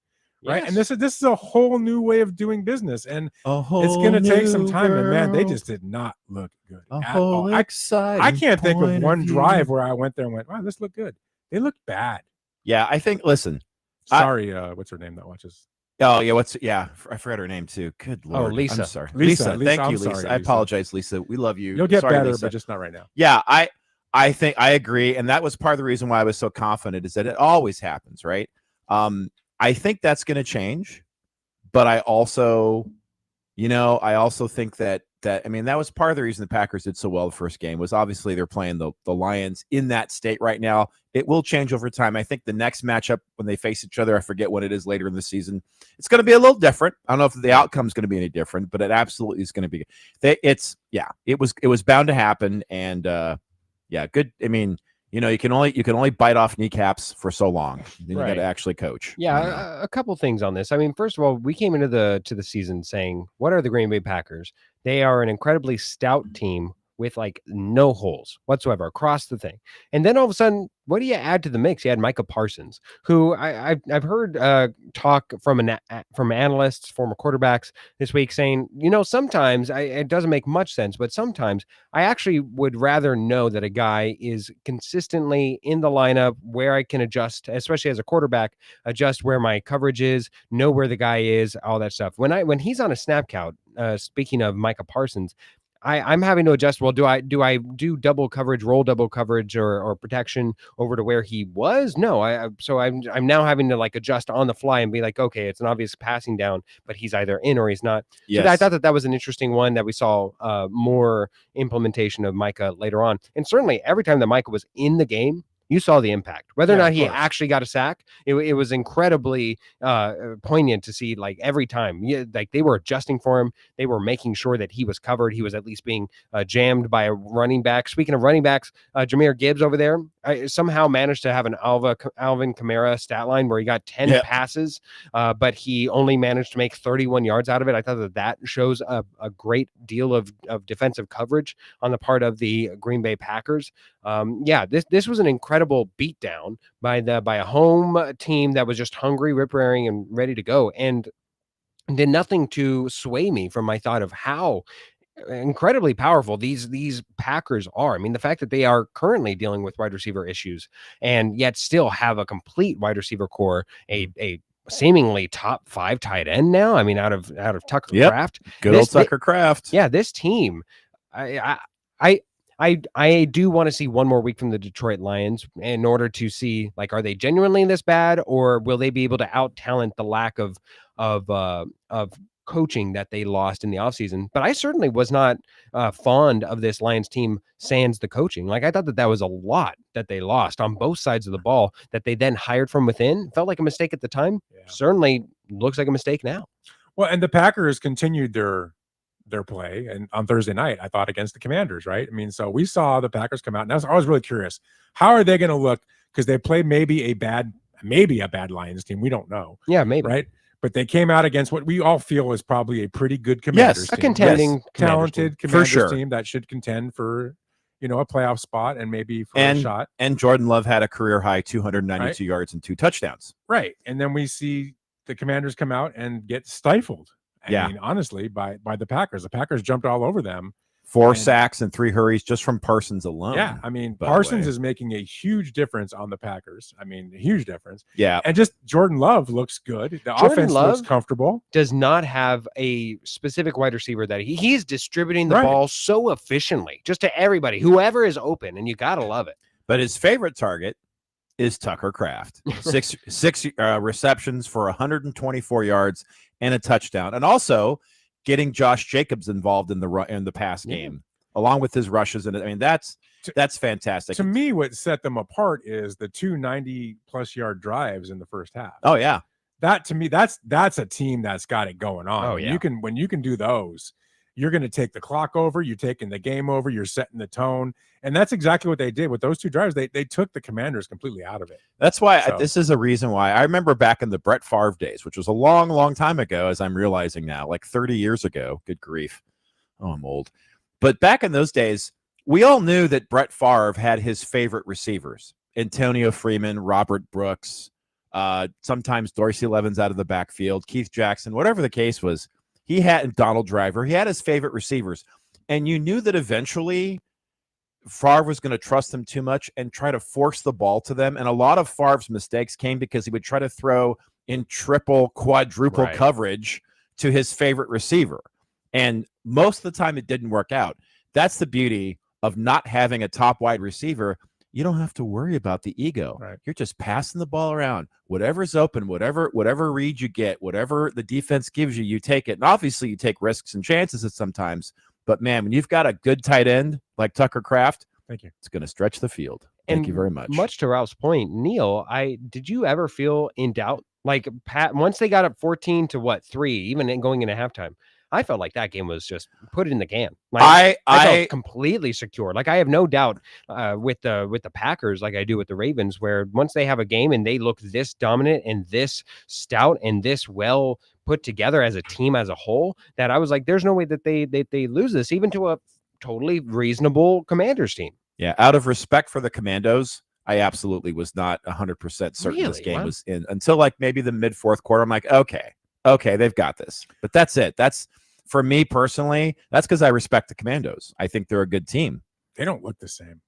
Speaker 9: Right.
Speaker 1: Yes.
Speaker 9: And this is a whole new way of doing business. And it's going to take some time. And man, they just did not look good at all. I can't think of one drive where I went there and went, wow, this looked good. They looked bad.
Speaker 7: Yeah, I think, listen.
Speaker 9: Sorry, what's her name that watches?
Speaker 7: Oh, yeah, I forgot her name too. Good Lord.
Speaker 1: Lisa.
Speaker 7: I'm sorry.
Speaker 9: Lisa.
Speaker 7: Thank
Speaker 9: I'm
Speaker 7: you,
Speaker 9: sorry,
Speaker 7: Lisa.
Speaker 9: Lisa.
Speaker 7: I apologize, Lisa. We love you.
Speaker 9: You'll get
Speaker 7: Sorry,
Speaker 9: better,
Speaker 7: Lisa.
Speaker 9: but just not right now.
Speaker 7: Yeah, I think I agree. And that was part of the reason why I was so confident is that it always happens, right? I think that's going to change, but I also think that I mean, that was part of the reason the Packers did so well the first game was obviously they're playing the Lions in that state right now. It will change over time. I think the next matchup when they face each other, I forget what it is later in the season, it's going to be a little different. I don't know if the outcome is going to be any different, but it absolutely is going to be. It was bound to happen, and good. I mean, you can only bite off kneecaps for so long. Then you got to actually coach.
Speaker 1: Yeah, a couple things on this. I mean, first of all, we came into the season saying, what are the Green Bay Packers? They are an incredibly stout team with like no holes whatsoever across the thing. And then all of a sudden, what do you add to the mix? You had Micah Parsons, who I've heard talk from analysts, former quarterbacks this week saying, sometimes it doesn't make much sense, but sometimes I actually would rather know that a guy is consistently in the lineup where I can adjust, especially as a quarterback, adjust where my coverage is, know where the guy is, all that stuff. When he's on a snap count, speaking of Micah Parsons, I'm having to adjust. Well, do I do double coverage, roll double coverage, or protection over to where he was? No, I'm now having to like adjust on the fly and be like, okay, it's an obvious passing down, but he's either in or he's not.
Speaker 7: Yes.
Speaker 1: So I thought that was an interesting one that we saw more implementation of Micah later on, and certainly every time that Micah was in the game, you saw the impact. Whether or not he actually got a sack, it was incredibly poignant to see. Like every time, like they were adjusting for him, they were making sure that he was covered. He was at least being jammed by a running back. Speaking of running backs, Jahmyr Gibbs over there somehow managed to have an Alvin Kamara stat line where he got 10 passes, but he only managed to make 31 yards out of it. I thought that shows a great deal of defensive coverage on the part of the Green Bay Packers. This was an incredible beatdown by a home team that was just hungry, rip-raring, and ready to go, and did nothing to sway me from my thought of how incredibly powerful these Packers are. I mean, the fact that they are currently dealing with wide receiver issues and yet still have a complete wide receiver core, a seemingly top 5 tight end now. I mean, out of Tucker Kraft.
Speaker 7: Good old Tucker Kraft.
Speaker 1: Yeah, this team, I do want to see one more week from the Detroit Lions in order to see, like, are they genuinely this bad, or will they be able to out talent the lack of coaching that they lost in the offseason. But I certainly was not fond of this Lions team sans the coaching. Like, I thought that was a lot that they lost on both sides of the ball that they then hired from within. Felt like a mistake at the time. Certainly looks like a mistake now.
Speaker 9: Well, and the Packers continued their play and on Thursday night, I thought, against the Commanders, right? I mean, so we saw the Packers come out, and I was really curious. How are they going to look? Because they play maybe a bad Lions team. We don't know.
Speaker 1: Yeah, maybe.
Speaker 9: Right? But they came out against what we all feel is probably a pretty good Commanders team.
Speaker 1: A contending
Speaker 9: talented
Speaker 1: Commanders
Speaker 9: Commanders team that should contend for, a playoff spot and maybe for a shot.
Speaker 7: And Jordan Love had a career high 292 yards and 2 touchdowns.
Speaker 9: Right. And then we see the Commanders come out and get stifled. I mean, honestly, by the Packers. The Packers jumped all over them.
Speaker 7: 4 sacks and 3 hurries just from Parsons alone.
Speaker 9: Yeah, I mean, Parsons is making a huge difference on the Packers. I mean, a huge difference.
Speaker 7: Yeah.
Speaker 9: And just Jordan Love looks good. The offense looks comfortable.
Speaker 1: Does not have a specific wide receiver that he's distributing the ball so efficiently, just to everybody, whoever is open, and you got to love it.
Speaker 7: But his favorite target is Tucker Kraft. Six receptions for 124 yards and a touchdown. And also getting Josh Jacobs involved in the pass game, along with his rushes. And I mean, that's fantastic.
Speaker 9: To me, what set them apart is the 2 90-plus yard drives in the first half.
Speaker 7: Oh, yeah.
Speaker 9: That, to me, that's a team that's got it going on.
Speaker 1: Oh, yeah.
Speaker 9: When you can do those, you're going to take the clock over, you're taking the game over, you're setting the tone. And that's exactly what they did with those 2 drives. They took the Commanders completely out of it.
Speaker 7: That's why this is a reason why I remember back in the Brett Favre days, which was a long, long time ago, as I'm realizing now, like 30 years ago. Good grief. Oh, I'm old. But back in those days, we all knew that Brett Favre had his favorite receivers. Antonio Freeman, Robert Brooks, sometimes Dorsey Levens out of the backfield, Keith Jackson, whatever the case was. He had Donald Driver. He had his favorite receivers. And you knew that eventually Favre was going to trust them too much and try to force the ball to them. And a lot of Favre's mistakes came because he would try to throw in triple, quadruple coverage to his favorite receiver. And most of the time it didn't work out. That's the beauty of not having a top wide receiver. You don't have to worry about the ego.
Speaker 9: Right.
Speaker 7: You're just passing the ball around. Whatever's open, whatever read you get, whatever the defense gives you, you take it. And obviously you take risks and chances at sometimes. But man, when you've got a good tight end like Tucker Kraft,
Speaker 9: thank you.
Speaker 7: It's going to stretch the field. Thank you very much.
Speaker 1: Much to Ralph's point, Neil, did you ever feel in doubt? Like once they got up 14-3, even going into halftime, I felt like that game was just put in the can. Like, I felt completely secure. Like, I have no doubt with the Packers, like I do with the Ravens, where once they have a game and they look this dominant and this stout and this well put together as a team as a whole, that I was like, there's no way that they lose this, even to a totally reasonable Commanders team.
Speaker 7: Yeah, out of respect for the Commandos, I absolutely was not 100% certain this game was in until like maybe the mid fourth quarter. I'm like, okay, they've got this. But that's it. That's, for me personally, that's because I respect the Commandos. I think they're a good team.
Speaker 9: They don't look the same.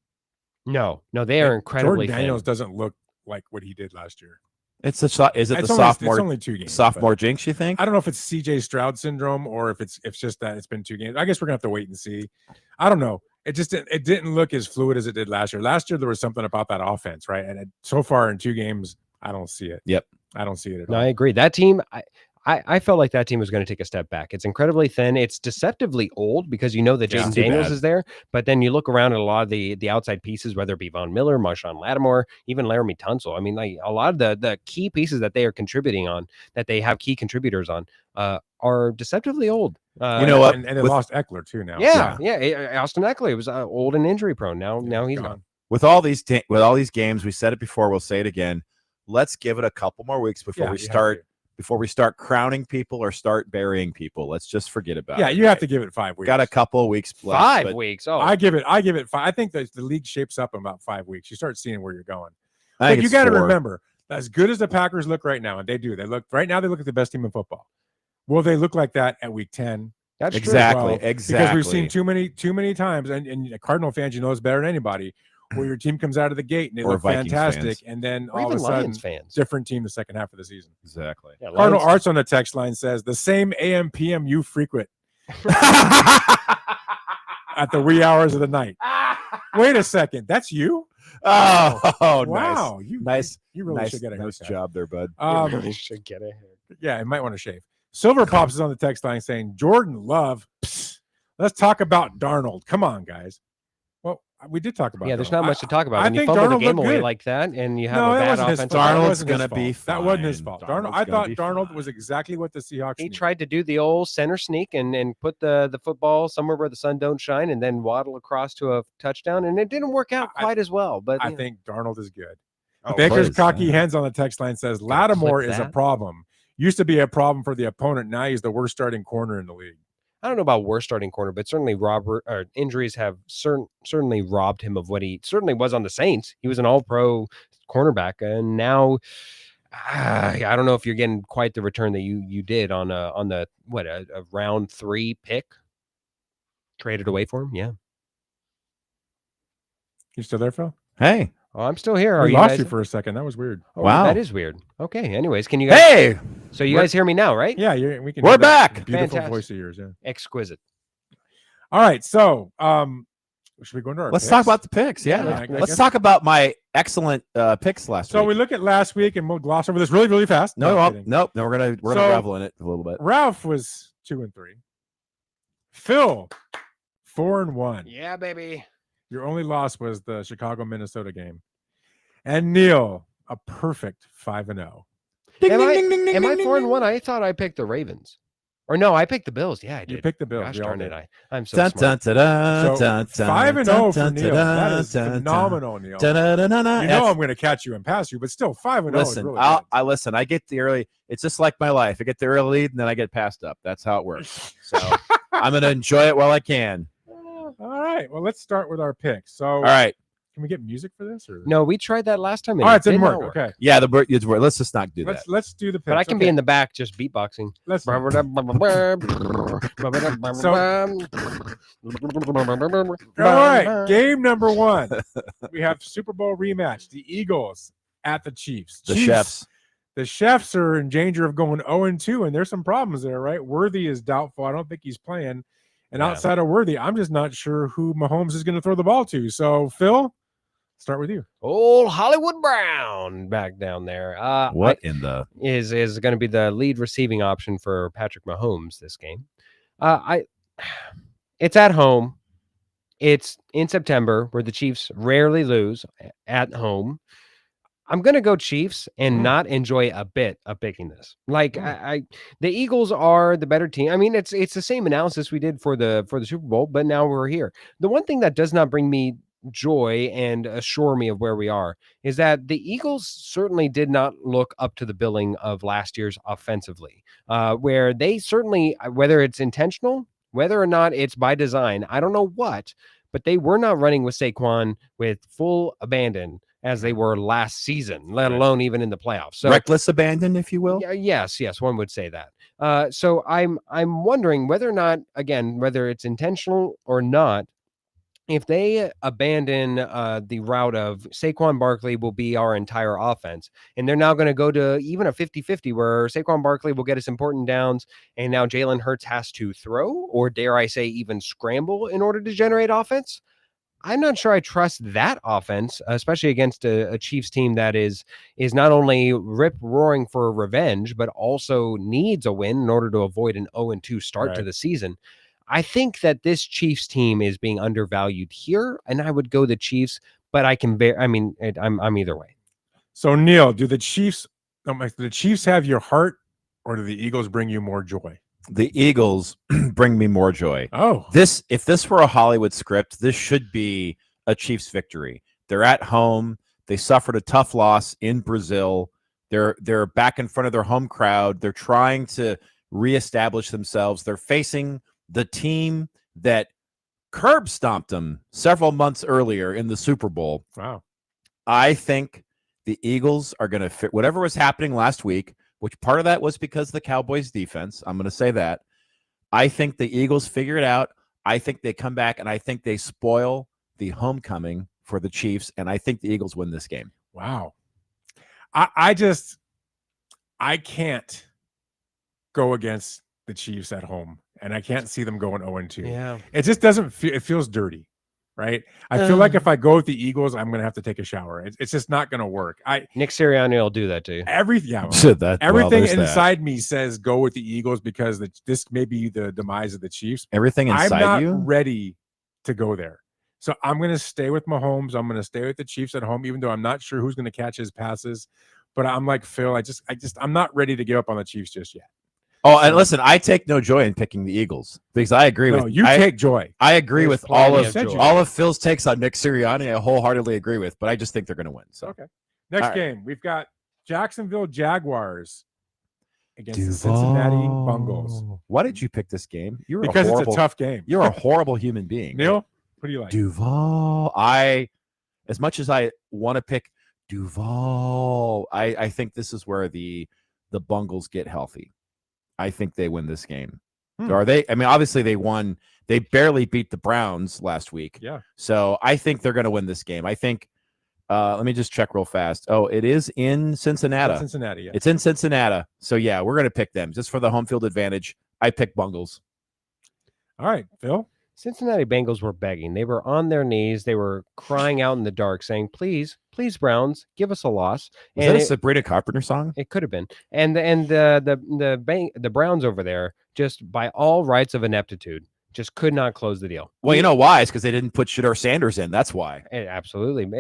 Speaker 1: No, they are incredibly
Speaker 9: Jordan Daniels
Speaker 1: thin.
Speaker 9: doesn't look like what he did last year.
Speaker 7: Is it the sophomore?
Speaker 9: It's only 2 games.
Speaker 7: Sophomore jinx, you think?
Speaker 9: I don't know if it's CJ Stroud syndrome or if it's just that it's been 2 games. I guess we're gonna have to wait and see. I don't know. It didn't look as fluid as it did last year. Last year there was something about that offense, right? And so far in 2 games, I don't see it.
Speaker 7: Yep,
Speaker 9: I don't see it at all.
Speaker 1: No, I agree. That team, I felt like that team was going to take a step back. It's incredibly thin. It's deceptively old because you know that Jaden Daniels is there, but then you look around at a lot of the outside pieces, whether it be Von Miller, Marshawn Lattimore, even Laramie Tunsil. I mean, like a lot of the key pieces that they are contributing on, that they have key contributors on, are deceptively old.
Speaker 7: You know what?
Speaker 9: And they lost Eckler too now.
Speaker 1: Yeah. Austin Eckler was old and injury prone. Now he's gone.
Speaker 7: With all these games, we said it before, we'll say it again. Let's give it a couple more weeks before we start crowning people or start burying people. Let's just forget about it.
Speaker 9: Yeah, you have to give it 5 weeks.
Speaker 7: Got a couple of weeks left.
Speaker 1: 5 weeks. Oh,
Speaker 9: I give it 5. I think that the league shapes up in about 5 weeks. You start seeing where you're going.
Speaker 7: But
Speaker 9: you got to remember, as good as the Packers look right now, and they do, they look at the best team in football. Will they look like that at week 10?
Speaker 1: That's
Speaker 7: exactly.
Speaker 9: Because we've seen too many times, and Cardinal fans, you know, it's better than anybody, where your team comes out of the gate and they look
Speaker 7: Vikings
Speaker 9: fantastic,
Speaker 7: fans.
Speaker 9: and then
Speaker 1: Or
Speaker 9: all of a
Speaker 1: even
Speaker 9: sudden,
Speaker 1: Lions fans.
Speaker 9: different team the second half of the season.
Speaker 7: Exactly.
Speaker 1: Yeah,
Speaker 9: Cardinal
Speaker 1: Lions-
Speaker 9: Arts on the text line says the same AM PM you frequent at the wee hours of the night. Wait a second, that's you?
Speaker 7: Oh,
Speaker 9: wow!
Speaker 7: Nice.
Speaker 9: You really
Speaker 7: nice,
Speaker 9: should get a
Speaker 7: nice
Speaker 9: haircut.
Speaker 7: job there, bud.
Speaker 1: You really should get a haircut.
Speaker 9: Yeah, I might want to shave. Silver Pops is on the text line saying, Jordan Love. Psst, let's talk about Darnold. Come on, guys. Well, we did talk about.
Speaker 1: Yeah, there's
Speaker 9: Darnold.
Speaker 1: not much to talk about.
Speaker 9: I
Speaker 1: When you
Speaker 9: think
Speaker 1: fumble the
Speaker 9: Darnold
Speaker 1: game
Speaker 9: looked
Speaker 1: away
Speaker 9: good.
Speaker 1: like that, and you have
Speaker 9: No,
Speaker 1: a
Speaker 9: that
Speaker 1: bad
Speaker 9: wasn't his
Speaker 1: offensive
Speaker 9: fault. That
Speaker 7: Darnold's
Speaker 9: wasn't his
Speaker 7: gonna
Speaker 9: fault.
Speaker 7: be
Speaker 9: That wasn't his
Speaker 7: fine.
Speaker 9: fault.
Speaker 7: Darnold's
Speaker 9: I
Speaker 7: gonna
Speaker 9: thought
Speaker 7: be
Speaker 9: Darnold
Speaker 7: fine.
Speaker 9: was exactly what the Seahawks
Speaker 1: He
Speaker 9: needed.
Speaker 1: tried to do the old center sneak and put the football somewhere where the sun don't shine, and then waddle across to a touchdown, and it didn't work out quite as well. But
Speaker 9: I
Speaker 1: you know.
Speaker 9: think Darnold is good.
Speaker 1: Oh,
Speaker 9: Baker's
Speaker 1: please.
Speaker 9: cocky hands on the text line says Lattimore
Speaker 1: clip
Speaker 9: is a
Speaker 1: that.
Speaker 9: problem. Used to be a problem for the opponent. Now he's the worst starting corner in the league.
Speaker 1: I don't know about worst starting corner, but certainly injuries have certainly robbed him of what he certainly was on the Saints. He was an all-pro cornerback, and now I don't know if you're getting quite the return that you did on the round 3 pick traded away for him. Yeah.
Speaker 9: You still there, Phil?
Speaker 7: Hey.
Speaker 1: Oh, I'm still here. Are
Speaker 9: We
Speaker 1: you
Speaker 9: lost
Speaker 1: guys?
Speaker 9: you for a second. That was weird.
Speaker 1: Oh,
Speaker 7: Wow.
Speaker 1: that is weird. Okay. Anyways, can you guys?
Speaker 7: Hey.
Speaker 1: So you guys hear me now, right?
Speaker 9: Yeah, we can.
Speaker 7: We're
Speaker 9: hear that
Speaker 7: back.
Speaker 9: Beautiful
Speaker 1: Fantastic.
Speaker 9: voice of yours. Yeah.
Speaker 1: Exquisite.
Speaker 9: All right. So, should we go into our
Speaker 7: Let's
Speaker 9: picks?
Speaker 7: talk about the picks. Yeah.
Speaker 9: I
Speaker 7: Let's
Speaker 9: guess-
Speaker 7: talk about my excellent picks last
Speaker 9: So
Speaker 7: week.
Speaker 9: we look at last week, and we'll gloss over this really, really fast.
Speaker 7: No,
Speaker 9: I'm kidding.
Speaker 7: nope. No, we're gonna
Speaker 9: So-
Speaker 7: revel in it a little bit.
Speaker 9: Ralph was 2-3. Phil 4-1.
Speaker 1: Yeah, baby.
Speaker 9: Your only loss was the Chicago Minnesota game, and Neil a perfect 5-0.
Speaker 1: Am I 4-1? I thought I picked the Ravens. Or no, I picked the Bills. Yeah, I did.
Speaker 9: You picked the Bills.
Speaker 1: Gosh
Speaker 9: We all
Speaker 1: darn
Speaker 9: did.
Speaker 1: it. I'm so
Speaker 7: Dun,
Speaker 1: smart.
Speaker 7: dun, dun,
Speaker 9: So
Speaker 7: dun, dun,
Speaker 9: 5-0 for
Speaker 7: dun,
Speaker 9: Neil.
Speaker 7: dun,
Speaker 9: That is
Speaker 7: dun,
Speaker 9: phenomenal, Neil.
Speaker 7: dun, dun, dun, dun, dun.
Speaker 9: You know I'm going to catch you and pass you, but still 5-0 is
Speaker 7: Listen,
Speaker 9: really
Speaker 7: I listen. I get the early. It's just like my life. I get the early lead, and then I get passed up. That's how it works. So I'm going to enjoy it while I can.
Speaker 9: good. All right. Well, let's start with our picks. So,
Speaker 7: All right.
Speaker 9: can we get music for this? Or
Speaker 1: No, we tried that last time.
Speaker 9: all right, it didn't
Speaker 1: did not
Speaker 9: work. Okay.
Speaker 7: Yeah, it's work. Let's just not do that.
Speaker 9: Let's do the picks.
Speaker 1: But I can be
Speaker 9: Okay.
Speaker 1: in the back just beatboxing.
Speaker 9: Let's.
Speaker 1: All
Speaker 9: All right, game number 1. We have Super Bowl rematch. The Eagles at the Chiefs.
Speaker 7: The
Speaker 9: Chiefs,
Speaker 7: chefs.
Speaker 9: The Chefs are in danger of going 0-2, and there's some problems there, right? Worthy is doubtful. I don't think he's playing. And
Speaker 1: Yeah.
Speaker 9: outside of Worthy, I'm just not sure who Mahomes is going to throw the ball to. So, Phil, start with you.
Speaker 1: Old Hollywood Brown back down there.
Speaker 7: What in the?
Speaker 1: Is going to be the lead receiving option for Patrick Mahomes this game. It's at home. It's in September where the Chiefs rarely lose at home. I'm going to go Chiefs and not enjoy a bit of picking this. Like the Eagles are the better team. I mean, it's the same analysis we did for the Super Bowl, but now we're here. The one thing that does not bring me joy and assure me of where we are is that the Eagles certainly did not look up to the billing of last year's offensively, where they certainly, whether it's intentional, whether or not it's by design, I don't know what, but they were not running with Saquon with full abandon as they were last season, let alone even in the playoffs. So
Speaker 7: Reckless abandon, if you will.
Speaker 1: yes, one would say that. So I'm wondering whether or not, again, whether it's intentional or not, if they abandon the route of Saquon Barkley will be our entire offense, and they're now going to go to even a 50-50 where Saquon Barkley will get us important downs, and now Jalen Hurts has to throw, or dare I say even scramble in order to generate offense. I'm not sure I trust that offense, especially against a Chiefs team that is not only rip-roaring for revenge, but also needs a win in order to avoid an 0-2 start to the season. I think that this Chiefs team is being undervalued here, and I would go the Chiefs, but I'm either way.
Speaker 9: So, Neil, do the Chiefs have your heart, or do the Eagles bring you more joy?
Speaker 7: The Eagles bring me more joy.
Speaker 9: Oh,
Speaker 7: if this were a Hollywood script, this should be a Chiefs victory. They're at home. They suffered a tough loss in Brazil. They're back in front of their home crowd. They're trying to reestablish themselves. They're facing the team that curb stomped them several months earlier in the Super Bowl.
Speaker 9: Wow.
Speaker 7: I think the Eagles are going to fit whatever was happening last week, which part of that was because of the Cowboys defense. I'm going to say that. I think the Eagles figure it out. I think they come back, and I think they spoil the homecoming for the Chiefs, and I think the Eagles win this game.
Speaker 9: Wow. I can't go against the Chiefs at home, and I can't see them going 0-2.
Speaker 1: Yeah.
Speaker 9: It just doesn't feel, it feels dirty. right? I feel like if I go with the Eagles, I'm going to have to take a shower. It's just not going to work.
Speaker 1: Nick Sirianni will do that to you.
Speaker 9: Everything inside me says go with the Eagles because this may be the demise of the Chiefs.
Speaker 7: Everything inside
Speaker 9: I'm
Speaker 7: you?
Speaker 9: not ready to go there. So I'm going to stay with Mahomes. I'm going to stay with the Chiefs at home, even though I'm not sure who's going to catch his passes. But I'm like Phil. I'm not ready to give up on the Chiefs just yet.
Speaker 7: Oh, and listen, I take no joy in picking the Eagles because I agree with
Speaker 9: you. Take joy.
Speaker 7: I agree
Speaker 9: There's
Speaker 7: with all
Speaker 9: plenty
Speaker 7: of Phil's takes on Nick Sirianni. I wholeheartedly agree with, but I just think they're going to win. So
Speaker 9: okay. Next game, we've got Jacksonville Jaguars against the Cincinnati Bengals.
Speaker 7: Why did you pick this game?
Speaker 9: Because it's a tough game.
Speaker 7: You're a horrible human being.
Speaker 9: Neil, what do you like?
Speaker 7: Duval. As much as I want to pick Duval, I think this is where the Bengals get healthy. I think they win this game. Are they? I mean, obviously they won. They barely beat the Browns last week.
Speaker 9: Yeah.
Speaker 7: So I think they're going to win this game. I think. Let me just check real fast. Oh, it is in Cincinnati.
Speaker 9: Cincinnati. Yeah.
Speaker 7: It's in Cincinnati. So yeah, we're going to pick them just for the home field advantage. I pick Bengals.
Speaker 9: All right, Phil.
Speaker 1: Cincinnati Bengals were begging. They were on their knees. They were crying out in the dark, saying, "Please, please, Browns, give us a loss."
Speaker 7: Was that a Sabrina Carpenter song?
Speaker 1: It could have been. And the Browns over there, just by all rights of ineptitude, just could not close the deal.
Speaker 7: Well, you know why? It's because they didn't put Shedeur Sanders in. That's why.
Speaker 1: Absolutely.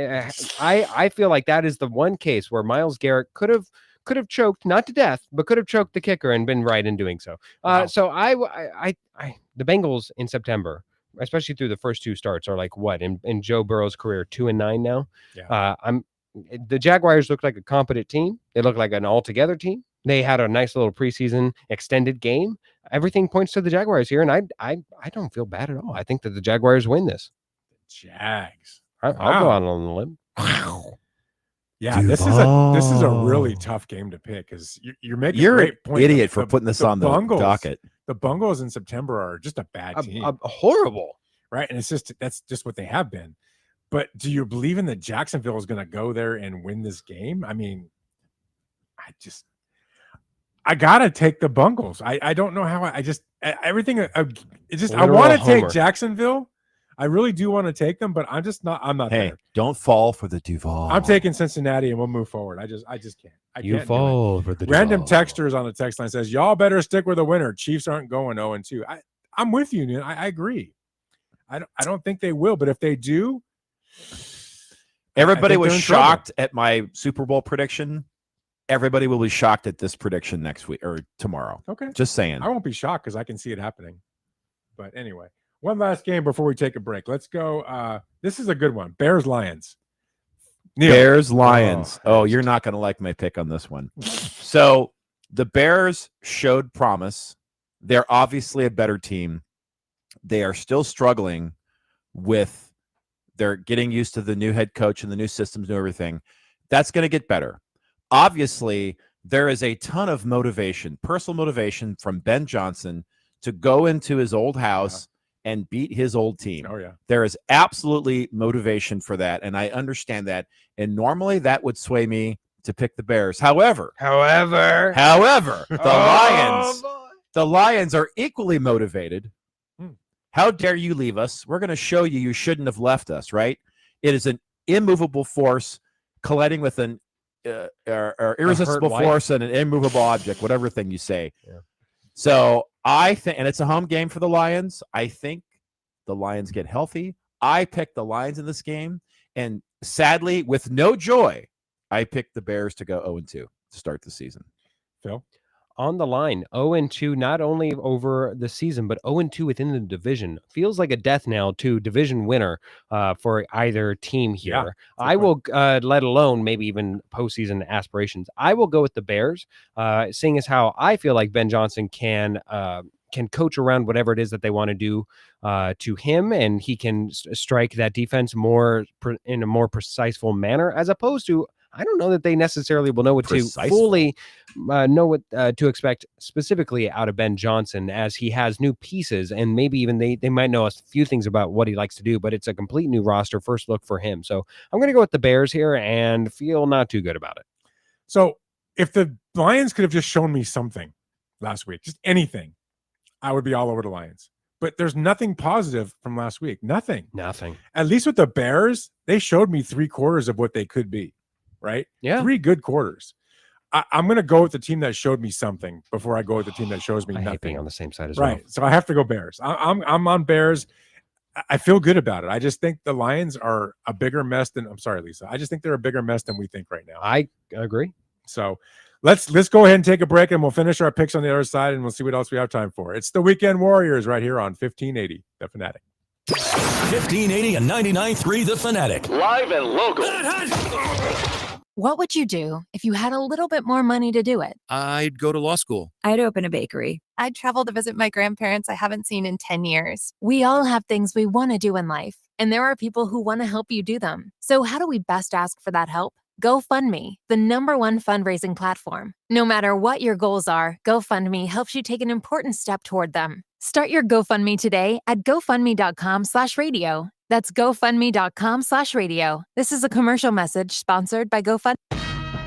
Speaker 1: I feel like that is the one case where Myles Garrett could have choked, not to death, but could have choked the kicker and been right in doing so.
Speaker 9: Wow.
Speaker 1: So the Bengals in September, especially through the first two starts, are like what in Joe Burrow's career, 2-9 now.
Speaker 9: Yeah.
Speaker 1: The Jaguars look like a competent team. They look like an all-together team. They had a nice little preseason extended game. Everything points to the Jaguars here, and I don't feel bad at all. I think that the Jaguars win this.
Speaker 9: Jags.
Speaker 1: I'll go out on a limb.
Speaker 9: Wow. Yeah, this is a really tough game to pick because you're making
Speaker 7: You're
Speaker 9: a great point.
Speaker 7: an idiot for putting this on the
Speaker 9: Bengals,
Speaker 7: docket.
Speaker 9: The Bengals in September are just a bad team.
Speaker 1: Horrible.
Speaker 9: Right. And that's just what they have been. But do you believe in that Jacksonville is going to go there and win this game? I mean, I got to take the Bengals. I don't know how I want to take Jacksonville. I really do want to take them, but I'm not
Speaker 7: Hey,
Speaker 9: there.
Speaker 7: don't fall for the Duval.
Speaker 9: I'm taking Cincinnati and we'll move forward. I just can't. I can't
Speaker 7: fall for the
Speaker 9: Random
Speaker 7: Duval.
Speaker 9: texters on the text line says, y'all better stick with the winner. Chiefs aren't going 0-2. I'm with you, Neil. I agree. I don't think they will, but if they do,
Speaker 7: Everybody
Speaker 9: I think
Speaker 7: was
Speaker 9: they're in trouble.
Speaker 7: shocked at my Super Bowl prediction. Everybody will be shocked at this prediction next week or tomorrow.
Speaker 9: Okay.
Speaker 7: Just saying.
Speaker 9: I won't be shocked because I can see it happening. But anyway, one last game before we take a break. Let's go. This is a good one. Bears-Lions.
Speaker 7: Bears-Lions. Oh, you're not going to like my pick on this one. So the Bears showed promise. They're obviously a better team. They are still struggling with they're getting used to the new head coach and the new systems and everything. That's going to get better. Obviously, there is a ton of motivation, personal motivation from Ben Johnson to go into his old house and beat his old team.
Speaker 9: Oh, yeah.
Speaker 7: There is absolutely motivation for that, and I understand that. And normally that would sway me to pick the Bears. However, the Lions are equally motivated. How dare you leave us? We're going to show you shouldn't have left us, right? It is an immovable force colliding with an irresistible force and an immovable object, whatever thing you say.
Speaker 1: Yeah.
Speaker 7: So I think, and it's a home game for the Lions. I think the Lions get healthy. I picked the Lions in this game. And sadly, with no joy, I picked the Bears to go 0-2 to start the season.
Speaker 9: Phil?
Speaker 1: On the line, 0-2, not only over the season, but 0-2 within the division. Feels like a death knell to division winner for either team here.
Speaker 9: Yeah,
Speaker 1: I will, let alone maybe even postseason aspirations. I will go with the Bears, seeing as how I feel like Ben Johnson can coach around whatever it is that they want to do to him, and he can strike that defense in a more preciseful manner, as opposed to I don't know that they necessarily will know what to fully know what to expect specifically out of Ben Johnson, as he has new pieces, and maybe even they might know a few things about what he likes to do, but it's a complete new roster, first look for him. So I'm going to go with the Bears here and feel not too good about it.
Speaker 9: So if the Lions could have just shown me something last week, just anything, I would be all over the Lions. but there's nothing positive from last week. Nothing.
Speaker 1: At
Speaker 9: least with the Bears, they showed me 3/4 of what they could be, right?
Speaker 1: Yeah.
Speaker 9: 3 good quarters. I'm going to go with the team that showed me something before I go with the team that shows me
Speaker 1: I hate
Speaker 9: nothing.
Speaker 1: being on the same side as
Speaker 9: Right.
Speaker 1: well.
Speaker 9: So I have to go Bears. I'm on Bears. I feel good about it. I just think the Lions are a bigger mess than, I'm sorry, Lisa. I just think they're a bigger mess than we think right now.
Speaker 1: I agree.
Speaker 9: So let's go ahead and take a break, and we'll finish our picks on the other side, and we'll see what else we have time for. It's the Weekend Warriors right here on 1580 The Fanatic.
Speaker 6: 1580 and 99.3 The Fanatic. Live and local.
Speaker 5: What would you do if you had a little bit more money to do it?
Speaker 18: I'd go to law school.
Speaker 20: I'd open a bakery. I'd travel to visit my grandparents I haven't seen in 10 years.
Speaker 5: We all have things we want to do in life, and there are people who want to help you do them. So how do we best ask for that help? GoFundMe, the #1 fundraising platform. No matter what your goals are, GoFundMe helps you take an important step toward them. Start your GoFundMe today at gofundme.com/radio. That's gofundme.com/radio. This is a commercial message sponsored by GoFundMe.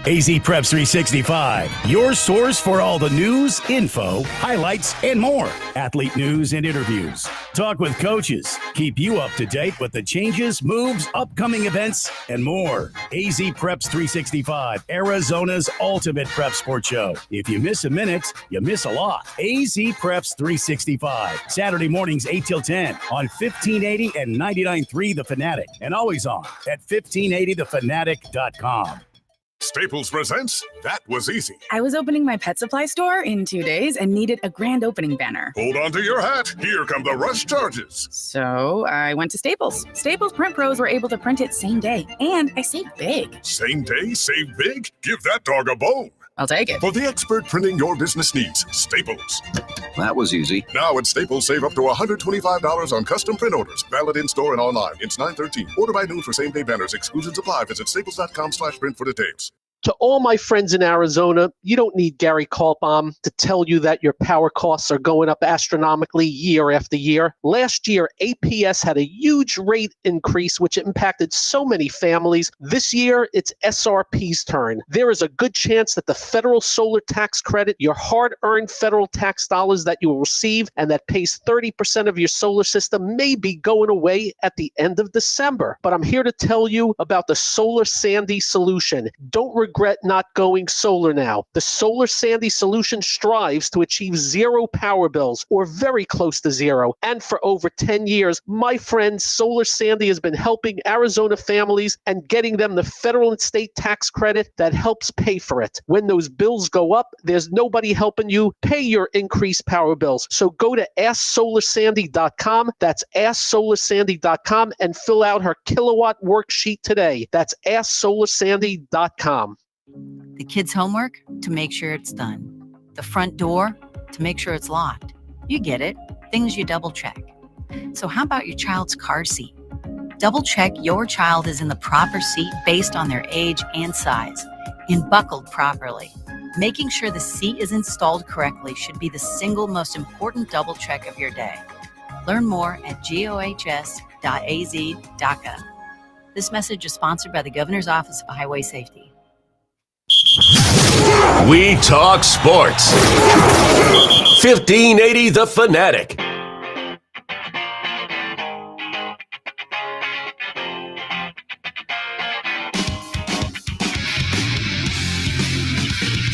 Speaker 23: AZ Preps 365, your source for all the news, info, highlights, and more. Athlete news and interviews. Talk with coaches. Keep you up to date with the changes, moves, upcoming events, and more. AZ Preps 365, Arizona's ultimate prep sports show. If you miss a minute, you miss a lot. AZ Preps 365, Saturday mornings 8 till 10 on 1580 and 99.3 The Fanatic, and always on at 1580thefanatic.com.
Speaker 22: Staples presents That Was Easy.
Speaker 16: I was opening my pet supply store in 2 days and needed a grand opening banner.
Speaker 22: Hold on to your hat. Here come the rush charges.
Speaker 16: So I went to Staples. Staples Print Pros were able to print it same day, and I saved big.
Speaker 22: Same day, save big? Give that dog a bone.
Speaker 16: I'll take it.
Speaker 22: For the expert printing your business needs, Staples.
Speaker 21: That was easy.
Speaker 22: Now at Staples, save up to $125 on custom print orders. Valid in-store and online. It's 9/13. Order by noon for same-day banners. Exclusions apply. Visit staples.com/print for details.
Speaker 3: To all my friends in Arizona, you don't need Gary Kaltbaum to tell you that your power costs are going up astronomically year after year. Last year, APS had a huge rate increase, which impacted so many families. This year, it's SRP's turn. There is a good chance that the federal solar tax credit, your hard-earned federal tax dollars that you will receive and that pays 30% of your solar system, may be going away at the end of December. But I'm here to tell you about the Solar Sandy solution. Don't regret not going solar now. The Solar Sandy solution strives to achieve zero power bills, or very close to zero. And for over 10 years, my friend Solar Sandy has been helping Arizona families and getting them the federal and state tax credit that helps pay for it. When those bills go up, there's nobody helping you pay your increased power bills. So go to AskSolarSandy.com. That's AskSolarSandy.com and fill out her kilowatt worksheet today. That's AskSolarSandy.com.
Speaker 24: The kids' homework, to make sure it's done. The front door, to make sure it's locked. You get it. Things you double check. So how about your child's car seat? Double check your child is in the proper seat based on their age and size, and buckled properly. Making sure the seat is installed correctly should be the single most important double check of your day. Learn more at gohs.az.gov. This message is sponsored by the Governor's Office of Highway Safety.
Speaker 6: We talk sports. 1580 The Fanatic.